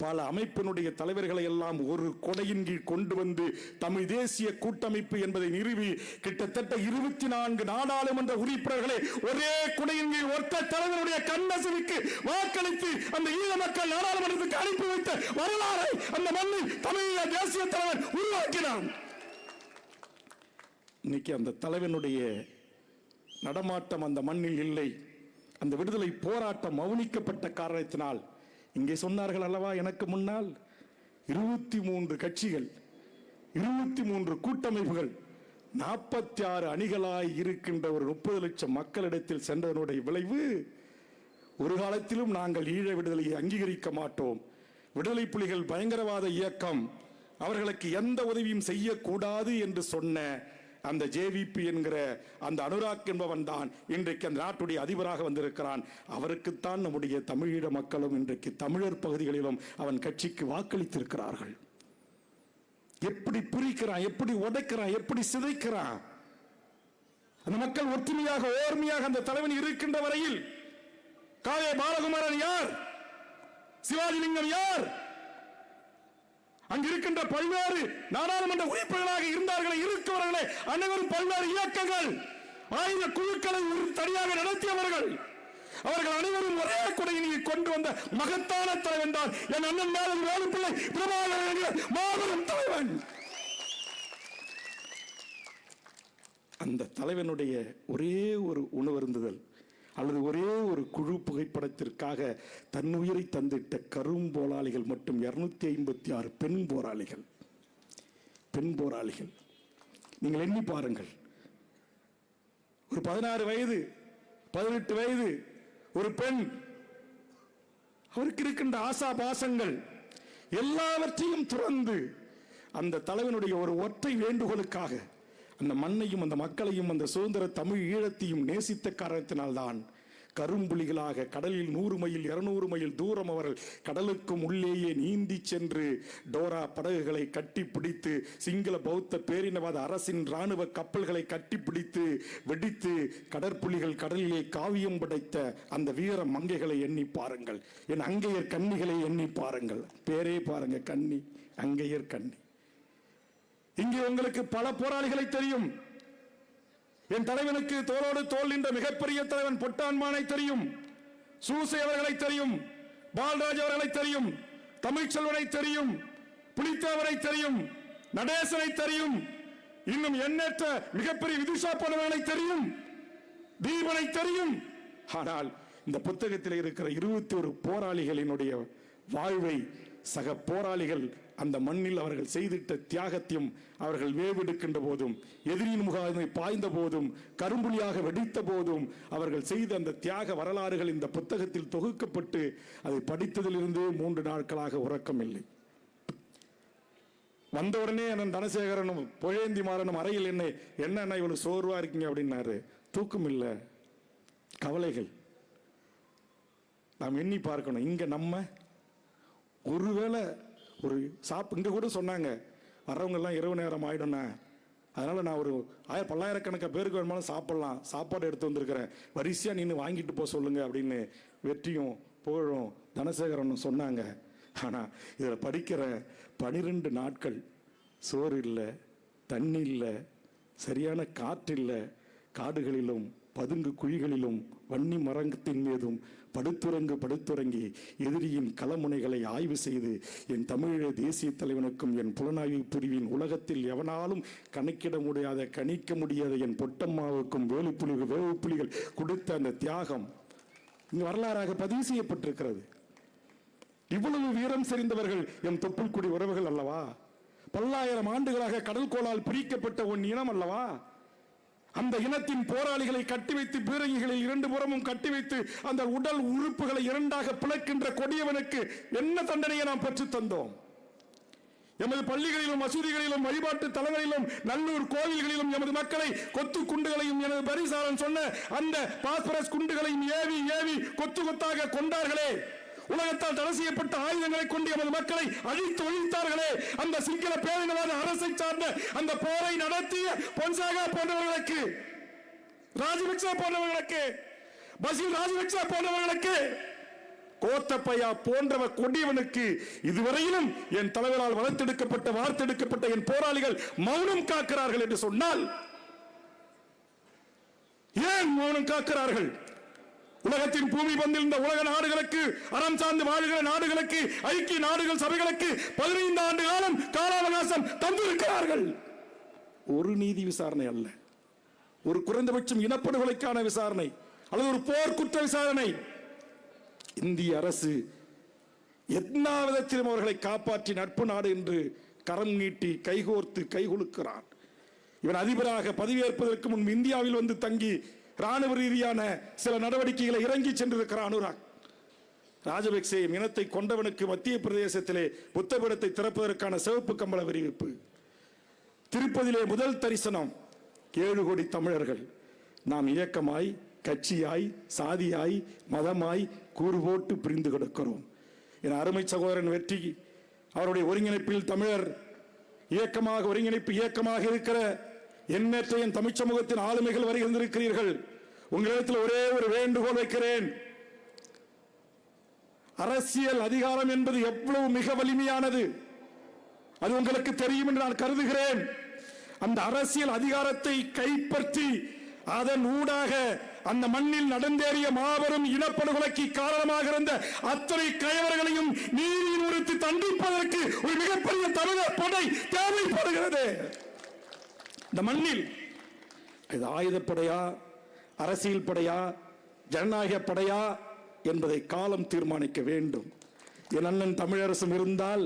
பல அமைப்பினுடைய தலைவர்களை எல்லாம் ஒரு கொடையின் கீழ் கொண்டு வந்து தமிழ் தேசிய கூட்டமைப்பு என்பதை நிறுவி கிட்டத்தட்ட 24 நாடாளுமன்ற உறுப்பினர்களை ஒரே கொடையின் கீழ் ஒருத்த தலைவருடைய கண்ணசைக்கு வாக்களித்து அந்த ஈழ மக்கள் நாடாளுமன்றத்துக்கு அனுப்பி வைத்த வரலாறை அந்த மண்ணில் தமிழீழ தேசிய தலைவர் உருவாக்கினான். இன்னைக்கு அந்த தலைவனுடைய நடமாட்டம் அந்த மண்ணில் இல்லை. அந்த விடுதலை போராட்டம் மௌனிக்கப்பட்ட காரணத்தினால், இங்கே சொன்னார்கள் அல்லவா எனக்கு முன்னால், 23 கட்சிகள், 23 கூட்டமைப்புகள், 46 அணிகளாய் இருக்கின்ற ஒரு 30 லட்சம் மக்களிடத்தில் சென்றதனுடைய விளைவு, ஒரு காலத்திலும் நாங்கள் ஈழ விடுதலையை அங்கீகரிக்க மாட்டோம், விடுதலை புலிகள் பயங்கரவாத இயக்கம், அவர்களுக்கு எந்த உதவியும் செய்யக்கூடாது என்று சொன்ன அந்த JVP என்கிற அந்த அனுராக் என்பவன் தான் இன்றைக்கு அந்த நாட்டுடைய அதிபராக வந்திருக்கிறான். அவருக்குத்தான் நம்முடைய தமிழீழ மக்களும் இன்றைக்கு தமிழர் பகுதிகளிலும் அவன் கட்சிக்கு வாக்களித்திருக்கிறார்கள். எப்படி பிரிக்கிறான், எப்படி உடைக்கிறான், எப்படி சிதைக்கிறான். அந்த மக்கள் ஒற்றுமையாக ஓர்மையாக அந்த தலைவன் இருக்கின்ற வரையில் காவே பாலகுமாரன் யார், சிவாஜிலிங்கம் யார், அங்கிருக்கின்ற பல்வேறு நாடாளுமன்ற உறுப்பினர்களாக இருந்தார்களே, இருக்கிறவர்களே அனைவரும் பல்வேறு இயக்கங்கள், ஆயுத குழுக்களை தனியாக நடத்தியவர்கள், அவர்கள் அனைவரும் ஒரே கொடையினை கொண்டு வந்த மகத்தான தலைவன் தான் என் அண்ணன் மேலும் வேலுப்பிள்ளை பிரபாகரன் மாபெரும் தலைவன். அந்த தலைவனுடைய ஒரே ஒரு உணவருந்துதல் அல்லது ஒரே ஒரு குழு புகைப்படத்திற்காக தன்னுயிரை தந்திட்ட கரும் போராளிகள் மட்டும் 256 பெண் போராளிகள். நீங்கள் எண்ணி பாருங்கள். ஒரு 16 வயது 18 வயது ஒரு பெண், அவருக்கு இருக்கின்ற ஆசா பாசங்கள் எல்லாவற்றையும் துறந்து அந்த தலைவனுடைய ஒரு ஒற்றை வேண்டுகோளுக்காக அந்த மண்ணையும் அந்த மக்களையும் அந்த சுதந்திர தமிழ் ஈழத்தையும் நேசித்த காரணத்தினால்தான் கரும்புலிகளாக கடலில் 100 மைல் 200 மைல் தூரம் அவர்கள் கடலுக்கும் உள்ளேயே நீந்தி சென்று டோரா படகுகளை கட்டிப்பிடித்து சிங்கள பௌத்த பேரினவாத அரசின் இராணுவ கப்பல்களை கட்டிப்பிடித்து வெடித்து கடற்புலிகள் கடலிலே காவியம் படைத்த அந்த வீர மங்கைகளை எண்ணி பாருங்கள். என் அங்கையர் கன்னிகளை எண்ணி பாருங்கள். பேரே பாருங்க, கன்னி, அங்கையர் கன்னி. இங்கே உங்களுக்கு பல போராளிகளை தெரியும். என் தலைவனுக்கு தோளோடு தோள் நின்ற மிகப்பெரிய தலைவன் பொட்டான்மானை தெரியும், சூசை அவர்களை தெரியும், பால்ராஜ் அவர்களை தெரியும், தமிழ்ச்செல்வனை தெரியும், புலித்தேவரை தெரியும், நடேசனை தெரியும், இன்னும் எண்ணற்ற மிகப்பெரிய விதுஷா போன்றவர்களை தெரியும், தீபனை தெரியும். ஆனால் இந்த புத்தகத்தில் இருக்கிற 21 போராளிகளினுடைய வாழ்வை சக போராளிகள் அந்த மண்ணில் அவர்கள் செய்திட்ட தியாகத்தையும், அவர்கள் வேவெடுக்கின்ற போதும், எதிரியின் முகாமை பாய்ந்த போதும், கரும்புலியாக வெடித்த போதும் அவர்கள் செய்த அந்த தியாக வரலாறுகள் இந்த புத்தகத்தில் தொகுக்கப்பட்டு அதை படித்ததிலிருந்து 3 நாட்களாக உறக்கம் இல்லை. வந்தவுடனே என் தனசேகரனும் புகழேந்தி மாறனும் அறையில் என்ன இவ்வளவு சோர்வா இருக்கீங்க அப்படின்னாரு. தூக்கம் இல்லை, கவலைகள். நாம் எண்ணி பார்க்கணும். இங்க நம்ம ஒருவேளை ஒரு இங்க கூட சொன்னாங்க, வர்றவங்க எல்லாம் இரவு நேரம் ஆயிடும்னா, அதனால நான் ஒரு பல்லாயிரக்கணக்கான பேருக்கு வேணுமாலும் சாப்பிடலாம், சாப்பாடு எடுத்து வந்திருக்கிறேன், வரிசையா நின்று வாங்கிட்டு போக சொல்லுங்க அப்படின்னு வெற்றியும் புகழும் தனசேகரனும் சொன்னாங்க. ஆனா இதுல படிக்கிற 12 நாட்கள் சோறு இல்லை, தண்ணி இல்லை, சரியான காற்று இல்லை, காடுகளிலும் பதுங்கு குழிகளிலும் வன்னி மரங்கத்தின் மீதும் படுத்துறங்கி எதிரியின் களமுனைகளை ஆய்வு செய்து என் தமிழீழ தேசிய தலைவனுக்கும் என் புலனாய்வு பிரிவின் உலகத்தில் எவனாலும் கணிக்க முடியாத என் பொட்டம்மாவுக்கும் வேலுப்புலிகள் கொடுத்த அந்த தியாகம் இங்கு வரலாறாக பதிவு செய்யப்பட்டிருக்கிறது. இவ்வளவு வீரம் செறிந்தவர்கள் எம் தொப்புள்குடி உறவுகள் அல்லவா? பல்லாயிரம் ஆண்டுகளாக கடல் கோளால் பிரிக்கப்பட்ட ஒன் இனம் அல்லவா? அந்த இனத்தின் போராளிகளை கட்டி வைத்து பீரங்கிகளில் இரண்டு புறமும் கட்டி வைத்து அந்த உடல் உறுப்புகளை இரண்டாக பிளக்கின்ற கொடியவனுக்கு என்ன தண்டனையை நாம் பெற்றுத் தந்தோம்? எமது பள்ளிகளிலும் மசூதிகளிலும் வழிபாட்டு தலங்களிலும் நல்லூர் கோவில்களிலும் எமது மக்களை கொத்து குண்டுகளையும் எனது பரிசாரன் சொன்ன அந்த பாஸ்பரஸ் குண்டுகளையும் ஏவி ஏவி கொத்து கொத்தாக கொண்டார்களே. உலகத்தால் தடை செய்யப்பட்ட ஆயுதங்களை கொண்டு எமது மக்களை அழித்து ஒழித்தார்களே. அந்த சிங்கள பேரினவாத அரசை சார்ந்த அந்த போரை நடத்திய பொன்சாகா போன்றவர்களுக்கு, ராஜபக்சே போன்றவர்களுக்கு, பசில் ராஜபக்சே போன்றவர்களுக்கு, கோத்தப்பையா போன்றவ கொடியவனுக்கு இதுவரையிலும் என் தலைவரால் வளர்த்தெடுக்கப்பட்ட வார்த்தெடுக்கப்பட்ட என் போராளிகள் மௌனம் காக்கிறார்கள் என்று சொன்னால் ஏன் மௌனம் காக்கிறார்கள்? உலகத்தின் பூமி பந்தில் இந்த உலக நாடுகளுக்கு, அறம் சார்ந்து வாழ்கிற நாடுகளுக்கு, ஐக்கிய நாடுகள் சபைகளுக்கு 15 ஆண்டு காலம் கால அவகாசம் தந்திருக்கிறார்கள். ஒரு நீதி விசாரணை அல்ல, ஒரு குறைந்தபட்சம் இனப்படுகொலைக்கான விசாரணை அல்லது ஒரு போர் குற்ற விசாரணை. இந்திய அரசு எல்லா விதத்திலும் அவர்களை காப்பாற்றி நட்பு நாடு என்று கரம் நீட்டி கைகோர்த்து கைகுலுக்கிறான். இவன் அதிபராக பதவியேற்பதற்கு முன் இந்தியாவில் வந்து தங்கி ராணுவ ரீதியான சில நடவடிக்கைகளை இறங்கி சென்றிருக்கிறார் அனுராக். ராஜபக்சே இனத்தை கொண்டவனுக்கு மத்திய பிரதேசத்திலே புத்தபிடத்தை திறப்பதற்கான சிவப்பு கம்பள விரிவிப்பு. திருப்பதியிலே முதல் தரிசனம். 7 கோடி தமிழர்கள் நாம் இயக்கமாய், கட்சியாய், சாதியாய், மதமாய் கூறு போட்டு பிரிந்து கிடக்கிறோம். என் அருமை சகோதரன் வெற்றி அவருடைய ஒருங்கிணைப்பில் தமிழர் இயக்கமாக, ஒருங்கிணைப்பு இயக்கமாக இருக்கிற எண்ணற்ற என் தமிழ் சமூகத்தின் ஆளுமைகள் வருகின்றிருக்கிறீர்கள். உங்களிடத்தில் ஒரே ஒரு வேண்டுகோள் வைக்கிறேன். அரசியல் அதிகாரம் என்பது எவ்வளவு மிக வலிமையானது அது உங்களுக்கு தெரியும் என்று நான் கருதுகிறேன். அந்த அரசியல் அதிகாரத்தை கைப்பற்றி அதன் ஊடாக அந்த மண்ணில் நடந்தேறிய மாபெரும் இனப்படுகொலைக்கு காரணமாக இருந்த அத்தனை கயவர்களையும் நீதியின் உறுத்தி தண்டிப்பதற்கு ஒரு மிகப்பெரிய தமிழர் படை தேவைப்படுகிறது. இந்த மண்ணில் இது ஆயுதப்படையா, அரசியல் படையா, ஜனநாயக படையா என்பதை காலம் தீர்மானிக்க வேண்டும். என் அண்ணன் தமிழரசும் இருந்தால்,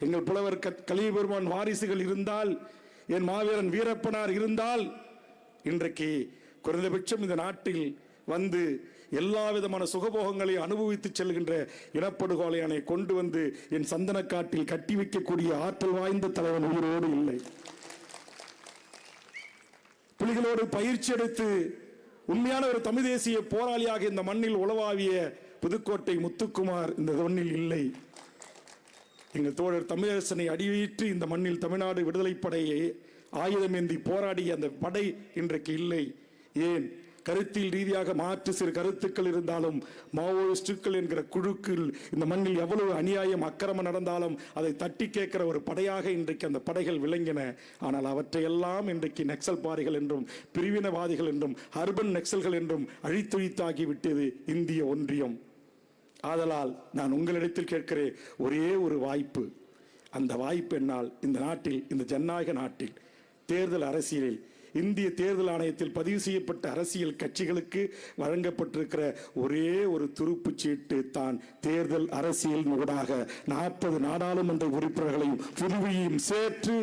எங்கள் புலவர் கலியபெருமான் வாரிசுகள் இருந்தால், என் மாவீரன் வீரப்பனார் இருந்தால், இன்றைக்கு குறைந்தபட்சம் இந்த நாட்டில் வந்து எல்லா விதமான சுகபோகங்களை அனுபவித்து செல்கின்ற இனப்படுகொலையானை கொண்டு வந்து என் சந்தனக்காட்டில் கட்டி வைக்கக்கூடிய ஆற்றல் வாய்ந்த தலைவன் உயிரோடு இல்லை. புலிகளோடு பயிற்சி எடுத்து உண்மையான ஒரு தமிழ் தேசிய போராளியாக இந்த மண்ணில் உளவாவிய புதுக்கோட்டை முத்துக்குமார் இந்த மண்ணில் இல்லை. எங்கள் தோழர் தமிழரசனை அடியேற்றி இந்த மண்ணில் தமிழ்நாடு விடுதலை படையை ஆயுதமேந்தி போராடிய அந்த படை இன்றைக்கு இல்லை. ஏன்? கருத்தில் ரீதியாக மாற்று சிறு கருத்துக்கள் இருந்தாலும் மாவோயிஸ்டுகள் என்கிற குழுக்கள் இந்த மண்ணில் எவ்வளவு அநியாயம் அக்கிரமம் நடந்தாலும் அதை தட்டி கேட்கிற ஒரு படையாக இன்றைக்கு அந்த படைகள் விளங்கின. ஆனால் அவற்றையெல்லாம் இன்றைக்கு நக்சல் பாரிகள் என்றும் பிரிவினவாதிகள் என்றும் அர்பன் நக்சல்கள் என்றும் அழித்தொழித்தாகிவிட்டது இந்திய ஒன்றியம். ஆதலால் நான் உங்களிடத்தில் கேட்கிறேன், ஒரே ஒரு வாய்ப்பு. அந்த வாய்ப்பு என்னால் இந்த நாட்டில், இந்த ஜனநாயக நாட்டில் தேர்தல் அரசியலில் இந்திய தேர்தல் ஆணையத்தில் பதிவு செய்யப்பட்ட அரசியல் கட்சிகளுக்கு வழங்கப்பட்டிருக்கிற ஒரே ஒரு துருப்புச் சீட்டு தான் தேர்தல் அரசியல் ஊடாக 40 நாடாளுமன்ற உறுப்பினர்களையும் புதுவையும் சேர்த்து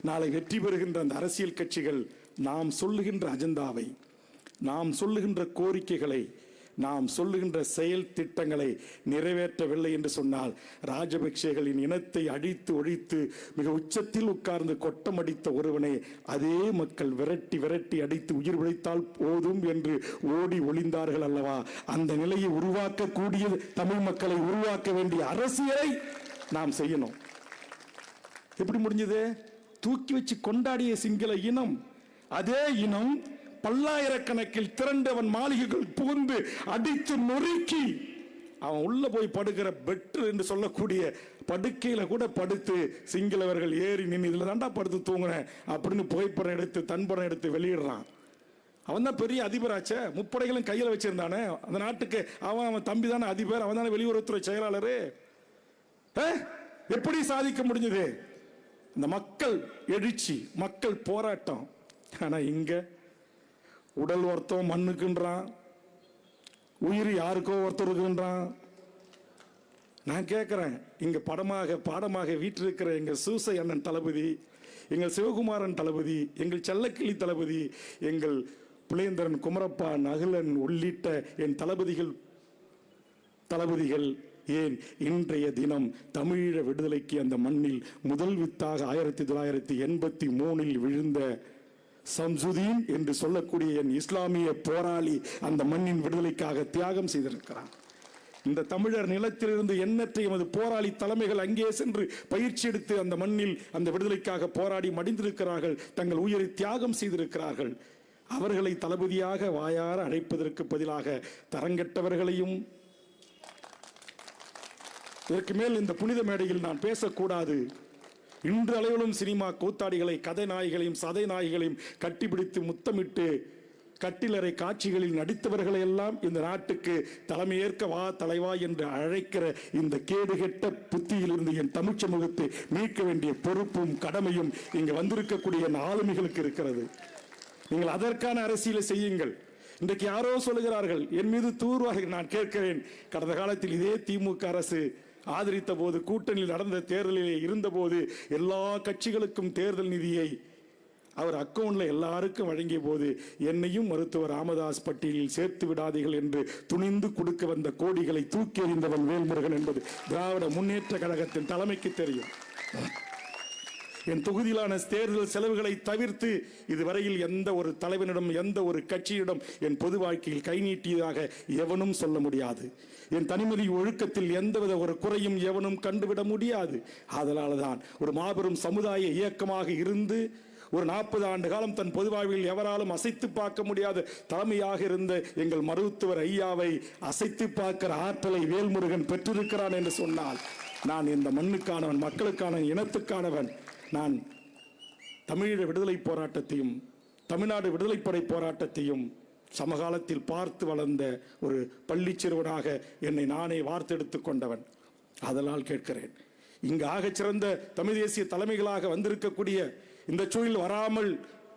நாளை வெற்றி பெறுகின்ற அந்த அரசியல் கட்சிகள் நாம் சொல்லுகின்ற அஜெண்டாவை, நாம் சொல்லுகின்ற கோரிக்கைகளை, நாம் சொல்லுகின்ற செயல் திட்டங்களை நிறைவேற்றவில்லை என்று சொன்னால் ராஜபக்சேகளின் இனத்தை அழித்து ஒழித்து மிக உச்சத்தில் உட்கார்ந்து கொட்டமடித்த ஒருவனை அதே மக்கள் விரட்டி விரட்டி அடித்து உயிர் பிழைத்தால் போதும் என்று ஓடி ஒளிந்தார்கள் அல்லவா? அந்த நிலையை உருவாக்கக்கூடிய தமிழ் மக்களை உருவாக்க வேண்டிய அரசியலை நாம் செய்யணும். எப்படி முடிஞ்சது? தூக்கி வச்சு கொண்டாடிய சிங்கள இனம், அதே இனம் பல்லாயிரக்கணக்கில் திரண்டவன் மாளிகைகள் புகுந்து அடித்து நொறுக்கி அவன் உள்ள போய் படுக்கிற பெட்ரு என்று சொல்லக்கூடிய படுக்கையில கூட படுத்து சிங்களவர்கள் ஏறி நின்று இதுல தாண்டா படுத்து தூங்குறேன் அப்படின்னு புகைப்படம் எடுத்து தன்படம் எடுத்து வெளியிடுறான். அவன் தான் பெரிய அதிபராச்சே, முப்படைகளும் கையில் வச்சிருந்தானே அந்த நாட்டுக்கு. அவன் தம்பி தானே அதிபர், அவன் தானே வெளியுறவுத்துறை செயலாளர். எப்படி சாதிக்க முடிஞ்சது? இந்த மக்கள் எழுச்சி, மக்கள் போராட்டம். ஆனா இங்க உடல் ஒருத்தம் மண்ணுக்குன்றான், உயிர் யாருக்கோ ஒருத்தருக்குன்றான். நான் கேட்கிறேன், இங்க பாடமாக வீட்டில் இருக்கிற எங்க சூசை அண்ணன் தளபதி, எங்கள் சிவகுமாரன் தளபதி, எங்கள் செல்லக்கிளி தளபதி, எங்கள் புலேந்திரன், குமரப்பா, நகுலன் உள்ளிட்ட என் தளபதிகள் ஏன் இன்றைய தினம் தமிழீழ விடுதலைக்கு அந்த மண்ணில் முதல் வித்தாக 1983 விழுந்த சம்சுதீன் என்று சொல்லக்கூடிய என் இஸ்லாமிய போராளி அந்த மண்ணின் விடுதலைக்காக தியாகம் செய்திருக்கிறார். இந்த தமிழர் நிலத்திலிருந்து எண்ணற்ற எமது போராளி தலைமைகள் அங்கே சென்று பயிற்சி எடுத்து அந்த மண்ணில் அந்த விடுதலைக்காக போராடி மடிந்திருக்கிறார்கள், தங்கள் உயிரை தியாகம் செய்திருக்கிறார்கள். அவர்களை தளபதியாக வாயார அழைப்பதற்கு பதிலாக தரங்கெட்டவர்களையும், இதற்கு மேல் இந்த புனித மேடையில் நான் பேசக்கூடாது. இன்று அளவிலும் சினிமா கூத்தாடிகளை, கதை நாய்களையும் சதை நாய்களையும் கட்டிப்பிடித்து முத்தமிட்டு கட்டிலறை காட்சிகளில் நடித்தவர்களை எல்லாம் இந்த நாட்டுக்கு தலைமையேற்க வா தலைவா என்று அழைக்கிற இந்த கேடுகெட்ட புத்தியிலிருந்து என் தமிழ் சமூகத்தை மீட்க வேண்டிய பொறுப்பும் கடமையும் இங்கு வந்திருக்கக்கூடிய என் ஆளுமைகளுக்கு இருக்கிறது. நீங்கள் அதற்கான அரசியலை செய்யுங்கள். இன்றைக்கு யாரோ சொல்லுகிறார்கள், என் மீது தூர்வாக நான் கேட்கிறேன். கடந்த காலத்தில் இதே திமுக அரசு ஆதரித்த போது, கூட்டணியில் நடந்த தேர்தலில் இருந்தபோது எல்லா கட்சிகளுக்கும் தேர்தல் நிதியை அவர் அக்கவுண்ட்ல எல்லாருக்கும் வழங்கிய போது என்னையும் மருத்துவர் ராமதாஸ் பட்டியலில் சேர்த்து விடாதீர்கள் என்று துணிந்து கொடுக்க வந்த கோடிகளை தூக்கி எறிந்தவன் வேல்முருகன் என்பது திராவிட முன்னேற்ற கழகத்தின் தலைமைக்கு தெரியும். என் தொகுதியிலான தேர்தல் செலவுகளை தவிர்த்து இதுவரையில் எந்த ஒரு தலைவனிடம், எந்த ஒரு கட்சியிடம் என் பொது வாழ்க்கையில் கை நீட்டியதாக எவனும் சொல்ல முடியாது. என் தனிமதி ஒழுக்கத்தில் எந்தவித ஒரு குறையும் எவனும் கண்டுவிட முடியாது. அதனால்தான் ஒரு மாபெரும் சமுதாய இயக்கமாக இருந்து ஒரு 40 ஆண்டு காலம் தன் பொது வாழ்வில் எவராலும் அசைத்து பார்க்க முடியாத தலைமையாக இருந்த எங்கள் மருத்துவர் ஐயாவை அசைத்து பார்க்கிற ஆற்றலை வேல்முருகன் பெற்றிருக்கிறான் என்று சொன்னால், நான் இந்த மண்ணுக்கானவன், மக்களுக்கான, இனத்துக்கானவன். நான் தமிழீழ விடுதலை போராட்டத்தையும் தமிழ்நாடு விடுதலைப்படை போராட்டத்தையும் சமகாலத்தில் பார்த்து வளர்ந்த ஒரு பள்ளி சிறுவனாக என்னை நானே வார்த்தெடுத்துக் கொண்டவன். அதனால் கேட்கிறேன், இங்கு ஆகச் சிறந்த தமிழ் தேசிய தலைமைகளாக வந்திருக்கக்கூடிய இந்த சூழல் வராமல்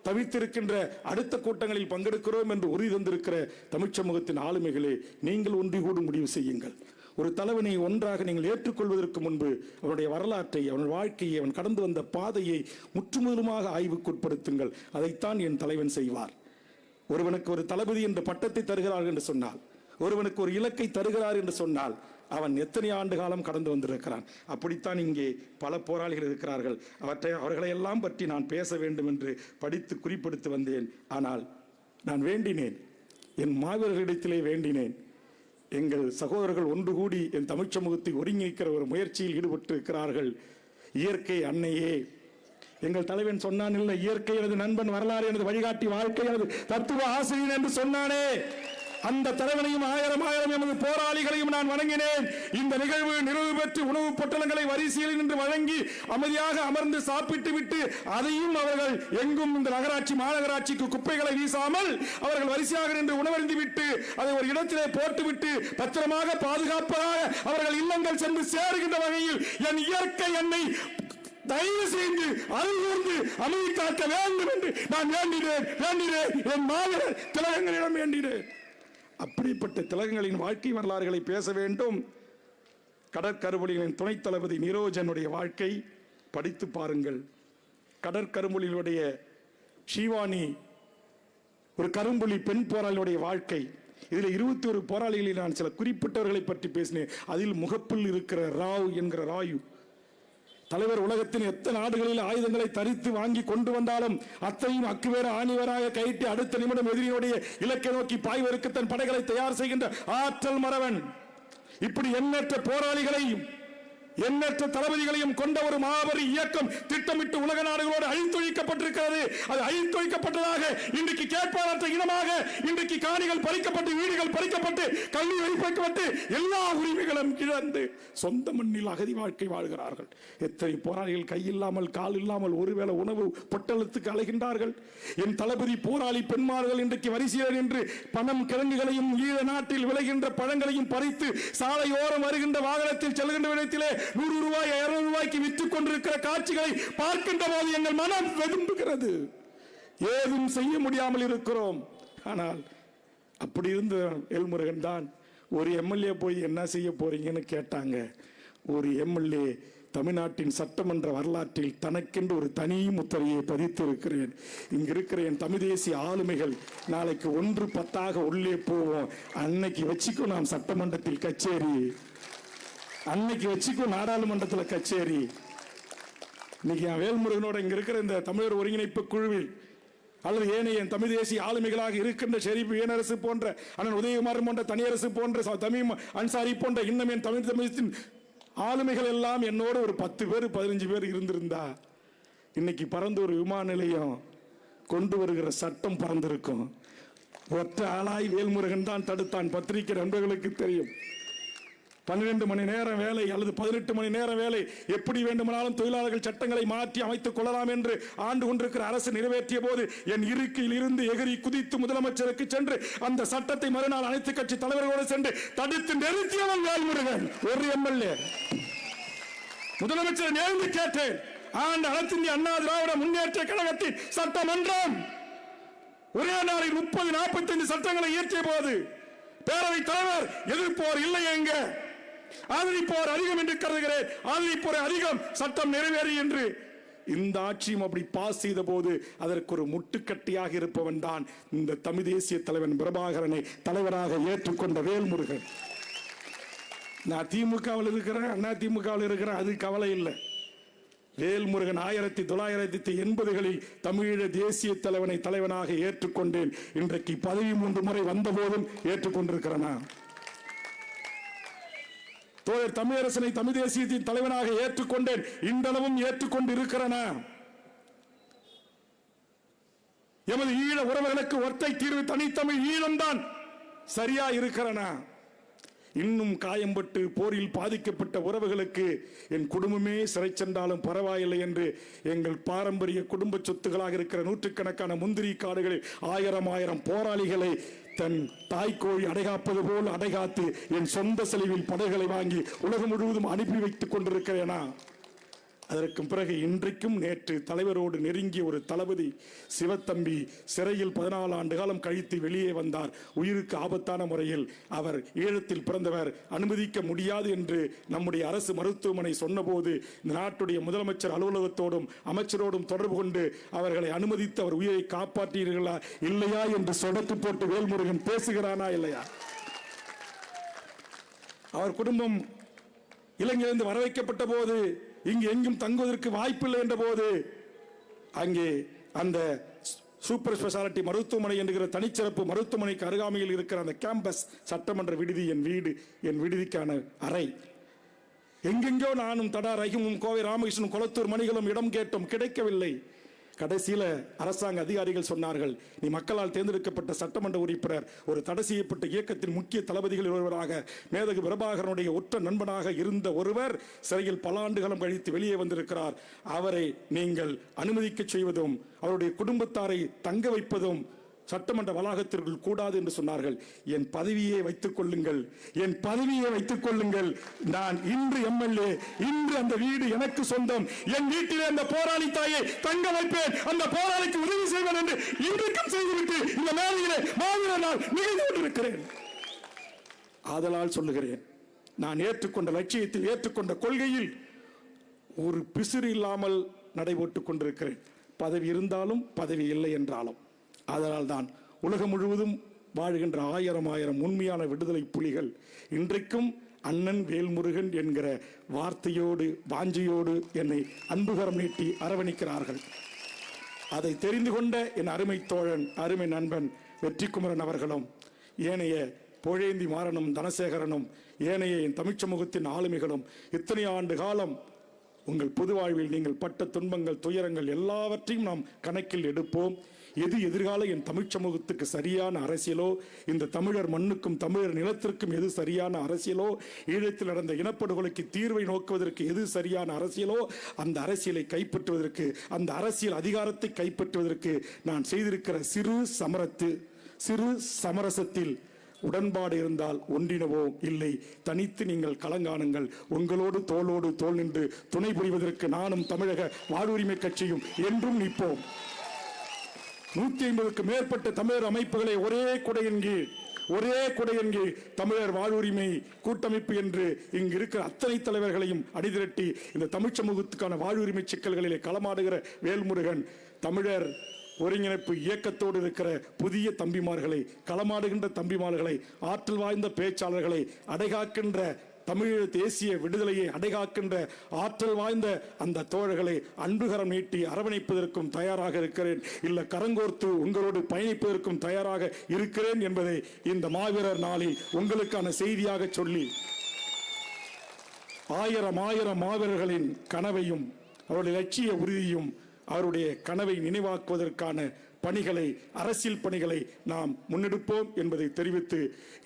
தவிர்த்திருக்கின்ற அடுத்த கூட்டங்களில் பங்கெடுக்கிறோம் என்று உறுதி தந்திருக்கிற தமிழ் சமூகத்தின் ஆளுமைகளே, நீங்கள் ஒன்றிகூடும் முடிவு செய்யுங்கள். ஒரு தலைவனை ஒன்றாக நீங்கள் ஏற்றுக்கொள்வதற்கு முன்பு அவனுடைய வரலாற்றை, அவன் வாழ்க்கையை, அவன் கடந்து வந்த பாதையை முற்றுமுதலுமாக ஆய்வுக்குட்படுத்துங்கள். அதைத்தான் என் தலைவன் செய்வார். ஒருவனுக்கு ஒரு தளபதி என்ற பட்டத்தை தருகிறார் என்று சொன்னால், ஒருவனுக்கு ஒரு இலக்கை தருகிறார் என்று சொன்னால், அவன் எத்தனை ஆண்டு காலம் கடந்து வந்திருக்கிறான். அப்படித்தான் இங்கே பல போராளிகள் இருக்கிறார்கள். அவர்களையெல்லாம் பற்றி நான் பேச வேண்டும் என்று படித்து குறிப்பிடுத்து வந்தேன். ஆனால் நான் வேண்டினேன், என் மாவீரர்களிடத்திலே வேண்டினேன், எங்கள் சகோதரர்கள் ஒன்று கூடி என் தமிழ் சமூகத்தை ஒருங்கிணைக்கிற ஒரு முயற்சியில் ஈடுபட்டு இருக்கிறார்கள். இயற்கை அன்னையே, எங்கள் தலைவன் சொன்னான் இல்லை, இயற்கை எனது நண்பன், வரலாறு எனது வழிகாட்டி, வாழ்க்கை எனது தத்துவ ஆசிரியர் என்று சொன்னானே, அந்த தலைவனையும் ஆயிரம் எமது போராளிகளையும் நான் வணங்கினேன். இந்த நிகழ்வு நிறைவு பெற்று உணவு பொட்டலங்களை வரிசையில் நின்று வழங்கி அமைதியாக அமர்ந்து சாப்பிட்டு விட்டு அதையும் அவர்கள் எங்கும் இந்த நகராட்சி மாநகராட்சிக்கு குப்பைகளை வீசாமல் அவர்கள் வரிசையாக நின்று உணவருந்தி விட்டு அதை ஒரு இடத்திலே போட்டுவிட்டு பத்திரமாக பாதுகாப்பாக அவர்கள் இல்லங்கள் சென்று சேருகின்ற வகையில் என் இயற்கை என்னை தயவு செய்து அருள்கூர்ந்து அமைதி காக்க வேண்டும் என்று நான் வேண்டினேன். என் மாவீரர் திலகங்களிடம் வேண்டினேன். அப்படிப்பட்ட திலகங்களின் வாழ்க்கை வரலாறுகளை பேச வேண்டும். கடற்கரும்புலிகளின் துணைத் தளபதி நிரோஜனுடைய வாழ்க்கை படித்து பாருங்கள். கடற்கரும்புலிகளுடைய ஷீவானி, ஒரு கரும்புலி பெண் போராளியுடைய வாழ்க்கை. இதில் 21 போராளிகளில் நான் சில குறிப்பிட்டவர்களை பற்றி பேசினேன். அதில் முகப்பில் இருக்கிற ராவ் என்கிற ராயு தலைவர் உலகத்தின் எத்தனை நாடுகளில் ஆயுதங்களை தரித்து வாங்கி கொண்டு வந்தாலும் அத்தையும் அக்குவேர ஆணிவராக கைட்டு அடுத்த நிமிடம் எதிரியுடைய இலக்கை நோக்கி பாய்வதற்கு தன் படைகளை தயார் செய்கின்ற ஆற்றல் மறவன். இப்படி எண்ணற்ற போராளிகளையும் எண்ணற்ற தளபதிகளையும் கொண்ட ஒரு மாபெரும் இயக்கம் திட்டமிட்டு உலக நாடுகளோடு அழித்தொழிக்கப்பட்டிருக்கிறது. அது அழித்தொழிக்கப்பட்டதாக இன்றைக்கு கேட்பாளற்ற இனமாக இன்றைக்கு காணிகள் பறிக்கப்பட்டு, வீடுகள் பறிக்கப்பட்டு, கல்வி வைக்கப்பட்டு, எல்லா உரிமைகளும் இழந்து சொந்த மண்ணில் அகதி வாழ்க்கை வாழ்கிறார்கள். எத்தனை போராளிகள் கையில்லாமல் கால் இல்லாமல் ஒருவேளை உணவு பொட்டலத்துக்கு அலைகின்றார்கள். என் தளபதி போராளி பெண்மார்கள் இன்றைக்கு வரிசையில் நின்று பணம் கிழங்குகளையும் ஈழ நாட்டில் விளைகின்ற பழங்களையும் பறித்து சாலையோரம் வருகின்ற வாகனத்தில் செல்கின்ற விதத்திலே 100 ரூபாய் 200 ரூபாய்க்கு விற்றுக் கொண்டிருக்கிற காட்சிகளை பார்க்கின்ற போது எங்கள் மனம் வெதும்புகிறது. ஏதும் செய்ய முடியாமல் இருக்கிறோம். ஆனால் அப்படி இருந்த வேல்முருகன் தான் ஒரு எம்எல்ஏ போய் என்ன செய்ய போறீங்கன்னு கேட்டாங்க. ஒரு எம்எல்ஏ தமிழ்நாட்டின் சட்டமன்ற வரலாற்றில் தனக்கென்று ஒரு தனி முத்திரையை பதித்திருக்கிறேன். இங்க இருக்கிற என் தமிழ் தேசிய ஆளுமைகள் நாளைக்கு 1-10 உள்ளே போவோம். அன்னைக்கு வச்சுக்கும் நாம் சட்டமன்றத்தில் கச்சேரி, அன்னைக்கு வச்சுக்கும் நாடாளுமன்றத்தில் கச்சேரி. இன்னைக்கு என் வேல்முருகனோட இங்க இருக்கிற இந்த தமிழர் ஒருங்கிணைப்பு குழுவில் அல்லது ஏனைய தமிழ் தேசிய ஆளுமைகளாக இருக்கின்ற ஷெரீப் ஏனரசு போன்ற அண்ணன் உதயகுமார் போன்ற தனியரசு போன்ற தமிழ் அன்சாரி போன்ற இன்னும் என் தமிழகத்தின் ஆளுமைகள் எல்லாம் என்னோட ஒரு 10 பேர் 15 பேர் இருந்திருந்தா இன்னைக்கு பறந்தூர் விமான நிலையம் கொண்டு வருகிற சட்டம் பறந்திருக்கும். ஒற்ற ஆளாய் வேல்முருகன் தான் தடுத்தான். பத்திரிகை நண்பர்களுக்கு தெரியும். 12 மணி நேரம் வேலை அல்லது 18 மணி நேரம் வேலை எப்படி வேண்டுமானாலும் தொழிலாளர்கள் சட்டங்களை மாற்றி அமைத்துக் கொள்ளலாம் என்று ஆண்டு கொண்டிருக்கிற அரசு நிறைவேற்றிய போது என் இருக்கையில் இருந்து எகிரி குதித்து முதலமைச்சருக்கு சென்று அந்த சட்டத்தை மறுநாள் அனைத்து கட்சி தலைவர்களோடு சென்று தடுத்து நிறுத்தியவன் வேல்முருகன். ஒரு எம்எல்ஏ முதலமைச்சர் நேர்ந்து கேட்டேன். ஆண்டு அனைத்து இந்திய அண்ணா திராவிட முன்னேற்ற கழகத்தின் சட்டமன்றம் ஒரே நாளில் 30-45 சட்டங்களை இயற்றிய போது பேரவைத் தலைவர் எதிர்ப்போர் இல்லை எங்க, ஆதரிப்போர் அதிகம் என்று கருதுகிறேன், ஆதரிப்போர் அதிகம், சட்டம் நிறைவேறி என்று இந்த ஆட்சியும் அப்படி பாஸ் செய்த போது அதற்கு ஒரு முட்டுக்கட்டியாக இருப்பவன் தான் இந்த தமிழ் தேசிய தலைவன் பிரபாகரனை தலைவராக ஏற்றுக்கொண்ட வேல்முருகன். நான் திமுகவில் இருக்கிறேன், அண்ணா திமுகவில் இருக்கிறேன், அது கவலை இல்லை. வேல்முருகன் 1980களில் தமிழீழ தேசிய தலைவனை தலைவனாக ஏற்றுக்கொண்டேன். இன்றைக்கு 13 முறை வந்த போதும் ஏற்றுக்கொண்டிருக்கிறேனா? தோழர் தமிழரசனை தமிழ் தேசியத்தின் தலைவனாக ஏற்றுக்கொண்டேன், இன்றளவும் ஏற்றுக்கொண்டு இருக்கிறேனா? எமது ஈழ உறவுகளுக்கு ஒற்றை தீர்வு தனித்தமிழ் ஈழம்தான் சரியா இருக்கிறேனா? இன்னும் காயம்பட்டு போரில் பாதிக்கப்பட்ட உறவுகளுக்கு என் குடும்பமே சிறை சென்றாலும் பரவாயில்லை என்று எங்கள் பாரம்பரிய குடும்ப சொத்துகளாக இருக்கிற நூற்றுக்கணக்கான முந்திரி காடுகளில் 1000 போராளிகளை தன் தாய்க்கோழி அடைகாப்பது போல் அடைகாத்து என் சொந்த செலவில் படைகளை வாங்கி உலகம் முழுவதும் அனுப்பி வைத்துக் கொண்டிருக்கிறேனா? அதற்கு பிறகு இன்றைக்கும் நேற்று தலைவரோடு நெருங்கிய ஒரு தளபதி சிவத்தம்பி சிறையில் 14 ஆண்டு காலம் கழித்து வெளியே வந்தார். உயிருக்கு ஆபத்தான முறையில். அவர் ஈழத்தில் பிறந்தவர், அனுமதிக்க முடியாது என்று நம்முடைய அரசு மருத்துவமனை சொன்னபோது இந்த நாட்டுடைய முதலமைச்சர் அலுவலகத்தோடும் அமைச்சரோடும் தொடர்பு கொண்டு அவர்களை அனுமதித்து அவர் உயிரை காப்பாற்றீர்களா இல்லையா என்று சொடக்கு போட்டு வேல்முருகன் பேசுகிறானா இல்லையா? அவர் குடும்பம் இலங்கையிலிருந்து வரவைக்கப்பட்ட போது இங்கு எங்கும் தங்குவதற்கு வாய்ப்பில்லை என்ற போது அங்கே அந்த சூப்பர் ஸ்பெஷாலிட்டி மருத்துவமனை என்கிற தனிச்சிறப்பு மருத்துவமனைக்கு அருகாமையில் இருக்கிற அந்த கேம்பஸ் சட்டமன்ற விடுதி என் வீடு, என் விடுதிக்கான அறை. எங்கெங்கோ நானும் தடா ரஹீமும் கோவை ராமகிருஷ்ணன் குளத்தூர் மணிகளும் இடம் கேட்டோம், கிடைக்கவில்லை. கடைசியில அரசாங்க அதிகாரிகள் சொன்னார்கள், நீ மக்களால் தேர்ந்தெடுக்கப்பட்ட சட்டமன்ற உறுப்பினர், ஒரு தடை செய்யப்பட்ட இயக்கத்தின் முக்கிய தளபதிகளில் ஒருவராக மேதகு பிரபாகரனுடைய உற்ற நண்பனாக இருந்த ஒருவர் சிறையில் பல ஆண்டுகளும் கழித்து வெளியே வந்திருக்கிறார். அவரை நீங்கள் அனுமதிக்க செய்வதும் அவருடைய குடும்பத்தாரை தங்க வைப்பதும் சட்டமன்ற வளாகத்திற்குள் கூடாது என்று சொன்னார்கள். என் பதவியை வைத்துக் கொள்ளுங்கள், என் பதவியை வைத்துக் கொள்ளுங்கள். நான் இன்று எம்எல்ஏ, இன்று அந்த வீடு எனக்கு சொந்தம். என் வீட்டிலே அந்த போராளி தாயை தங்க வைப்பேன், அந்த போராளிக்கு உதவி செய்வேன் என்று இன்றைக்கும் செய்துவிட்டு இந்த மேலையிலே மாவீர நாள் நிகழ்ந்து கொண்டிருக்கிறேன். ஆதலால் சொல்லுகிறேன், நான் ஏற்றுக்கொண்ட லட்சியத்தில் ஏற்றுக்கொண்ட கொள்கையில் ஒரு பிசிறு இல்லாமல் நடைபோட்டுக் கொண்டிருக்கிறேன். பதவி இருந்தாலும் பதவி இல்லை என்றாலும். அதனால் தான் உலகம் முழுவதும் வாழ்கின்ற 1000 உண்மையான விடுதலை புலிகள் இன்றைக்கும் அண்ணன் வேல்முருகன் என்கிற வார்த்தையோடு வாஞ்சியோடு என்னை அன்புகரம் நீட்டி அரவணைக்கிறார்கள். அதை தெரிந்து கொண்ட என் அருமை தோழன், அருமை நண்பன் வெற்றிக்குமரன் அவர்களும், ஏனைய புகழேந்தி மாறனும் தனசேகரனும், ஏனைய என் தமிழ் சமூகத்தின் ஆளுமைகளும் இத்தனை ஆண்டு காலம் உங்கள் பொது வாழ்வில் நீங்கள் பட்ட துன்பங்கள் துயரங்கள் எல்லாவற்றையும் நாம் கணக்கில் எடுப்போம். எது எதிர்கால என் தமிழ் சமூகத்துக்கு சரியான அரசியலோ, இந்த தமிழர் மண்ணுக்கும் தமிழர் நிலத்திற்கும் எது சரியான அரசியலோ, ஈழத்தில் நடந்த இனப்படுகொலைக்கு தீர்வை நோக்குவதற்கு எது சரியான அரசியலோ, அந்த அரசியலை கைப்பற்றுவதற்கு, அந்த அரசியல் அதிகாரத்தை கைப்பற்றுவதற்கு நான் செய்திருக்கிற சிறு சமரசத்தில் உடன்பாடு இருந்தால் ஒன்றினவோம், இல்லை தனித்து நீங்கள் களங்காணுங்கள். உங்களோடு தோளோடு தோள் நின்று துணை புரிவதற்கு நானும் தமிழக வாழ்வுரிமை கட்சியும் என்றும் நிற்போம். 150க்கும் மேற்பட்ட தமிழர் அமைப்புகளை ஒரே குடையின் கீழ் ஒரே குடையன்கி தமிழர் வாழ்வுரிமை கூட்டமைப்பு என்று இங்கு இருக்கிற அத்தனை தலைவர்களையும் அணிதிரட்டி இந்த தமிழ் சமூகத்துக்கான வாழ்வுரிமை சிக்கல்களிலே களமாடுகிற வேல்முருகன் தமிழர் ஒருங்கிணைப்பு இயக்கத்தோடு இருக்கிற புதிய தம்பிமார்களை, களமாடுகின்ற தம்பிமார்களை, ஆற்றல் வாய்ந்த பேச்சாளர்களை, அடைகாக்கின்ற தமிழ் தேசிய விடுதலையை அடைகாக்கின்ற ஆற்றல் வாய்ந்த அந்த தோழர்களை அன்புகரம் நீட்டி அரவணைப்பதற்கும் தயாராக இருக்கிறேன், இல்ல கரங்கோர்த்து உங்களோடு பயணிப்பதற்கும் தயாராக இருக்கிறேன் என்பதை இந்த மாவீரர் நாளில் உங்களுக்கான செய்தியாக சொல்லி, ஆயிரம் மாவீரர்களின் கனவையும் அவருடைய லட்சிய உறுதியும் அவருடைய கனவை நினைவாக்குவதற்கான பணிகளை, அரசியல் பணிகளை நாம் முன்னெடுப்போம் என்பதை தெரிவித்து,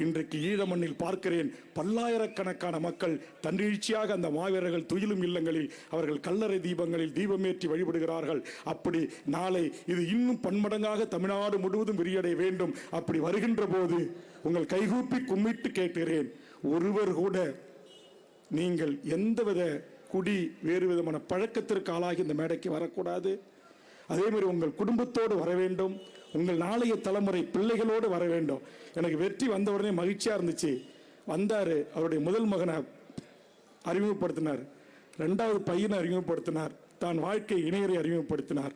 இன்றைக்கு ஈழ மண்ணில் பார்க்கிறேன் பல்லாயிரக்கணக்கான மக்கள் தன்னெழுச்சியாக அந்த மாவீரர்கள் துயிலும் இல்லங்களில் அவர்கள் கல்லறை தீபங்களில் தீபமேற்றி வழிபடுகிறார்கள். அப்படி நாளை இது இன்னும் பன்மடங்காக தமிழ்நாடு முழுவதும் விரியடைய வேண்டும். அப்படி வருகின்ற போது உங்கள் கைகூப்பி கும்பிட்டு கேட்கிறேன், ஒருவர் கூட நீங்கள் எந்தவித குடி வேறு விதமான பழக்கத்திற்கு ஆளாகி இந்த மேடைக்கு வரக்கூடாது. அதே மாதிரி உங்கள் குடும்பத்தோடு வர வேண்டும், உங்கள் நாளைய தலைமுறை பிள்ளைகளோடு வர வேண்டும். எனக்கு வெற்றி வந்த உடனே மகிழ்ச்சியா இருந்துச்சு. வந்தாரு, அவருடைய முதல் மகனை அறிமுகப்படுத்தினார், இரண்டாவது பையனை அறிமுகப்படுத்தினார், தான் வாழ்க்கை இணையரை அறிமுகப்படுத்தினார்.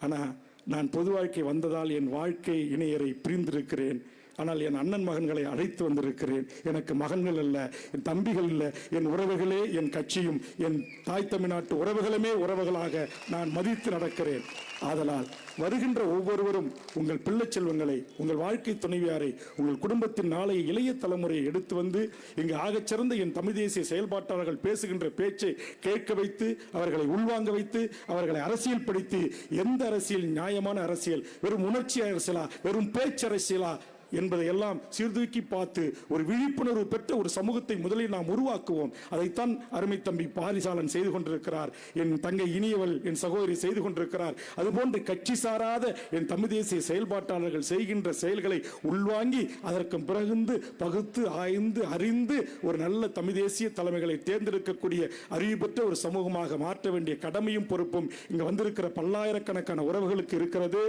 ஆனால் நான் பொது வாழ்க்கை வந்ததால் என் வாழ்க்கை இணையரை பிரிந்திருக்கிறேன். ஆனால் என் அண்ணன் மகன்களை அழைத்து வந்திருக்கிறேன். எனக்கு மகன்கள் அல்ல, என் தம்பிகள் இல்லை, என் உறவுகளே என் கட்சியும் என் தாய் தமிழ்நாட்டு உறவுகளுமே உறவுகளாக நான் மதித்து நடக்கிறேன். ஆதலால் வருகின்ற ஒவ்வொருவரும் உங்கள் பிள்ளை செல்வங்களை, உங்கள் வாழ்க்கை துணைவியாரை, உங்கள் குடும்பத்தின் நாளைய இளைய தலைமுறையை எடுத்து வந்து இங்கு ஆகச்சிறந்த என் தமிழ் தேசிய செயல்பாட்டாளர்கள் பேசுகின்ற பேச்சை கேட்க வைத்து, அவர்களை உள்வாங்க வைத்து, அவர்களை அரசியல் படுத்தி, எந்த அரசியல் நியாயமான அரசியல், வெறும் உணர்ச்சி அரசியலா, வெறும் பேச்சு அரசியலா என்பதை எல்லாம் சீர்தூக்கி பார்த்து ஒரு விழிப்புணர்வு பெற்ற ஒரு சமூகத்தை முதலில் நாம் உருவாக்குவோம். அதைத்தான் அருமை தம்பி பாரிசாலன் செய்து கொண்டிருக்கிறார், என் தங்கை இனியவள் என் சகோதரி செய்து கொண்டிருக்கிறார். அதுபோன்று கட்சி சாராத என் தமிழ் தேசிய செயல்பாட்டாளர்கள் செய்கின்ற செயல்களை உள்வாங்கி அதற்கு பிறகு பகுத்து ஆய்ந்து அறிந்து ஒரு நல்ல தமிழ் தேசிய தலைமைகளை தேர்ந்தெடுக்கக்கூடிய அறிவு பெற்ற ஒரு சமூகமாக மாற்ற வேண்டிய கடமையும் பொறுப்பும் இங்கு வந்திருக்கிற பல்லாயிரக்கணக்கான உறவுகளுக்கு இருக்கிறது.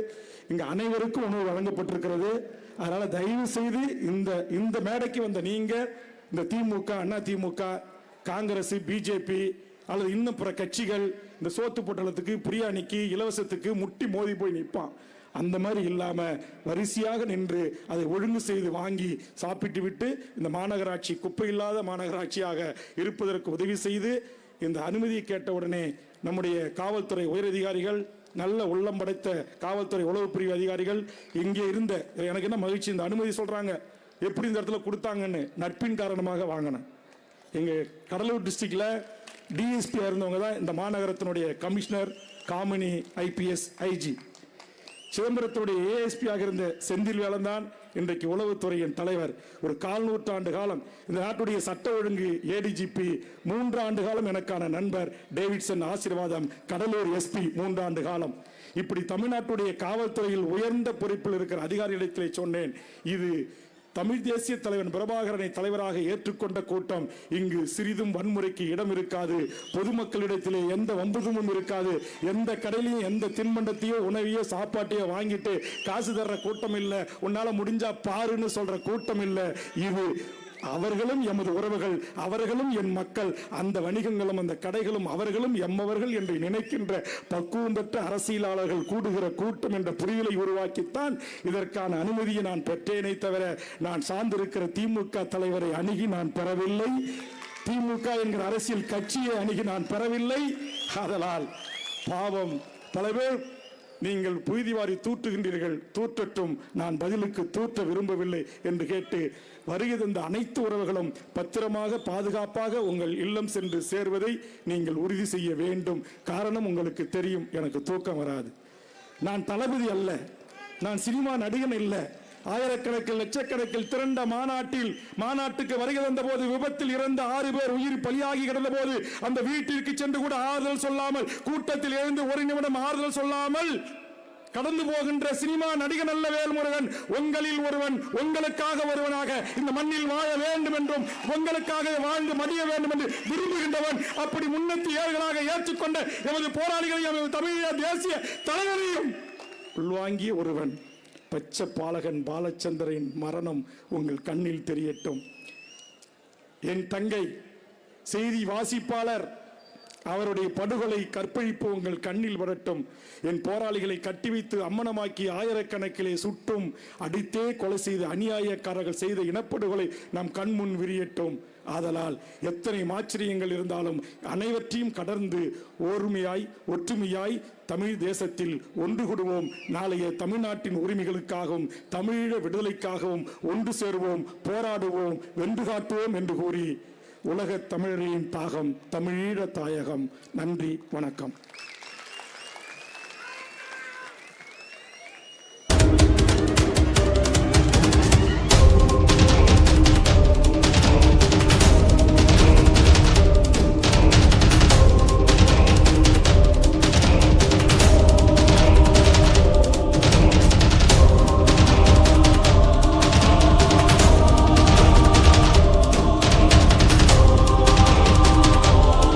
இங்கு அனைவருக்கும் உணவு வழங்கப்பட்டிருக்கிறது. அதனால தயவு செய்து இந்த மேடைக்கு வந்த நீங்க, இந்த திமுக, அண்ணா திமுக, காங்கிரஸ், பிஜேபி அல்லது இன்னும் பிற கட்சிகள் இந்த சோத்து பொட்டலத்துக்கு, பிரியாணிக்கு, இலவசத்துக்கு முட்டி மோதி போய் நிற்பான். அந்த மாதிரி இல்லாம வரிசையாக நின்று அதை ஒழுங்கு செய்து வாங்கி சாப்பிட்டு விட்டு இந்த மாநகராட்சி குப்பை இல்லாத மாநகராட்சியாக இருப்பதற்கு உதவி செய்து, இந்த அனுமதியை கேட்ட உடனே நம்முடைய காவல்துறை உயரதிகாரிகள், நல்ல உள்ளம் படைத்த காவல்துறை உளவு பிரிவு அதிகாரிகள் இங்கே இருந்த, எனக்கு என்ன மகிழ்ச்சி, இந்த அனுமதி சொல்றாங்க எப்படி இந்த இடத்துல கொடுத்தாங்கன்னு நட்பின் காரணமாக வாங்கினேன். எங்க கடலூர் டிஸ்ட்ரிக்ட்ல டிஎஸ்பி இருந்தவங்க தான் இந்த மாநகரத்தினுடைய கமிஷனர் காமினி ஐபிஎஸ் ஐஜி. சிதம்பரத்துடைய ஏஎஸ்பி ஆக இருந்த செந்தில் வேலன் தான் இன்றைக்கு உளவுத்துறையின் தலைவர். ஒரு 400 நூற்றாண்டு காலம் இந்த நாட்டுடைய சட்ட ஒழுங்கு ஏடிஜிபி, 3 ஆண்டு காலம் எனக்கான நண்பர் டேவிட்சன் ஆசீர்வாதம், கடலூர் எஸ்பி 3 ஆண்டு காலம். இப்படி தமிழ்நாட்டுடைய காவல்துறையில் உயர்ந்த பொறுப்பில் இருக்கிற அதிகாரிகளிடத்திலே சொன்னேன், இது தமிழ் தேசிய தலைவன் பிரபாகரனை தலைவராக ஏற்றுக்கொண்ட கூட்டம். இங்கு சிறிதும் வன்முறைக்கு இடம் இருக்காது, பொதுமக்களிடத்திலே எந்த வம்புதுமும் இருக்காது, எந்த கடையிலையும் எந்த தின்பண்டத்தையோ உணவையோ சாப்பாட்டையோ வாங்கிட்டு காசு தர்ற கூட்டம் இல்லை, உன்னால முடிஞ்சா பாருன்னு சொல்ற கூட்டம் இல்லை. இது அவர்களும் எமது உறவுகள், அவர்களும் என் மக்கள், அந்த வணிகங்களும் அந்த கடைகளும் அவர்களும் எம்மவர்கள் என்று நினைக்கின்ற பக்குவம் பெற்ற அரசியலாளர்கள் கூடுகிற கூட்டம் என்ற புரிதலை உருவாக்கித்தான் இதற்கான அனுமதியை நான் பெற்றேனே தவிர நான் சார்ந்திருக்கிற திமுக தலைவரை அணுகி நான் பெறவில்லை, திமுக என்கிற அரசியல் கட்சியை அணுகி நான் பெறவில்லை. ஆதலால் பாவம் பல பேர் நீங்கள் புய்திவாரி தூற்றுகின்றீர்கள், தூற்றட்டும், நான் பதிலுக்கு தூற்ற விரும்பவில்லை என்று கேட்டு வருகை தந்த அனைத்து உறவுகளும் பத்திரமாக பாதுகாப்பாக உங்கள் இல்லம் சென்று சேர்வதை நீங்கள் உறுதி செய்ய வேண்டும். காரணம் உங்களுக்கு தெரியும், எனக்கு தூக்கம் வராது. நான் தளபதி அல்ல, நான் சினிமா நடிகன் இல்லை. ஆயிரக்கணக்கில் லட்சக்கணக்கில் திரண்ட மாநாட்டுக்கு வருகை வந்த போது விபத்தில் இறந்த 6 பேர் உயிர் பலியாகி கிடந்த போது அந்த வீட்டிற்கு சென்று கூட ஆறுதல் சொல்லாமல், கூட்டத்தில் எழுந்து ஒரு நிமிடம் ஆறுதல் சொல்லாமல் கடந்து போகின்ற சினிமா நடிகன் அல்ல வேல்முருகன். உங்களில் ஒருவன், உங்களுக்காக ஒருவனாக இந்த மண்ணில் வாழ வேண்டும் என்றும் உங்களுக்காக வாழ்ந்து மடிய வேண்டும் என்று விரும்புகின்றவன். அப்படி முன்னெத்தி ஏர்களாக ஏற்றுக்கொண்ட எமது போராளிகளையும் தமிழக தேசிய தலைவரையும் உள்வாங்கிய ஒருவன். பச்சை பாலகன் பாலச்சந்திரன் மரணம் உங்கள் கண்ணில் தெரியட்டும். என் தங்கை செய்தி வாசிப்பாளர் அவருடைய படுகொலை கற்பழிப்பு உங்கள் கண்ணில் வரட்டும். என் போராளிகளை கட்டி வைத்து அம்மனமாக்கி ஆயிரக்கணக்கிலே சுட்டும் அடித்தே கொலை செய்த அநியாயக்காரர்கள் செய்த இனப்படுகொலை நம் கண்முன் விரியட்டும். ஆதலால் எத்தனை ஆச்சரியங்கள் இருந்தாலும் அனைவற்றையும் கடந்து ஓர்மையாய் ஒற்றுமையாய் தமிழ் தேசத்தில் ஒன்று கூடுவோம். நாளைய தமிழ்நாட்டின் உரிமைகளுக்காகவும் தமிழீழ விடுதலைக்காகவும் ஒன்று சேருவோம், போராடுவோம், வென்று காட்டுவோம் என்று கூறி உலகத் தமிழரின் தாகம் தமிழீழ தாயகம். நன்றி, வணக்கம்.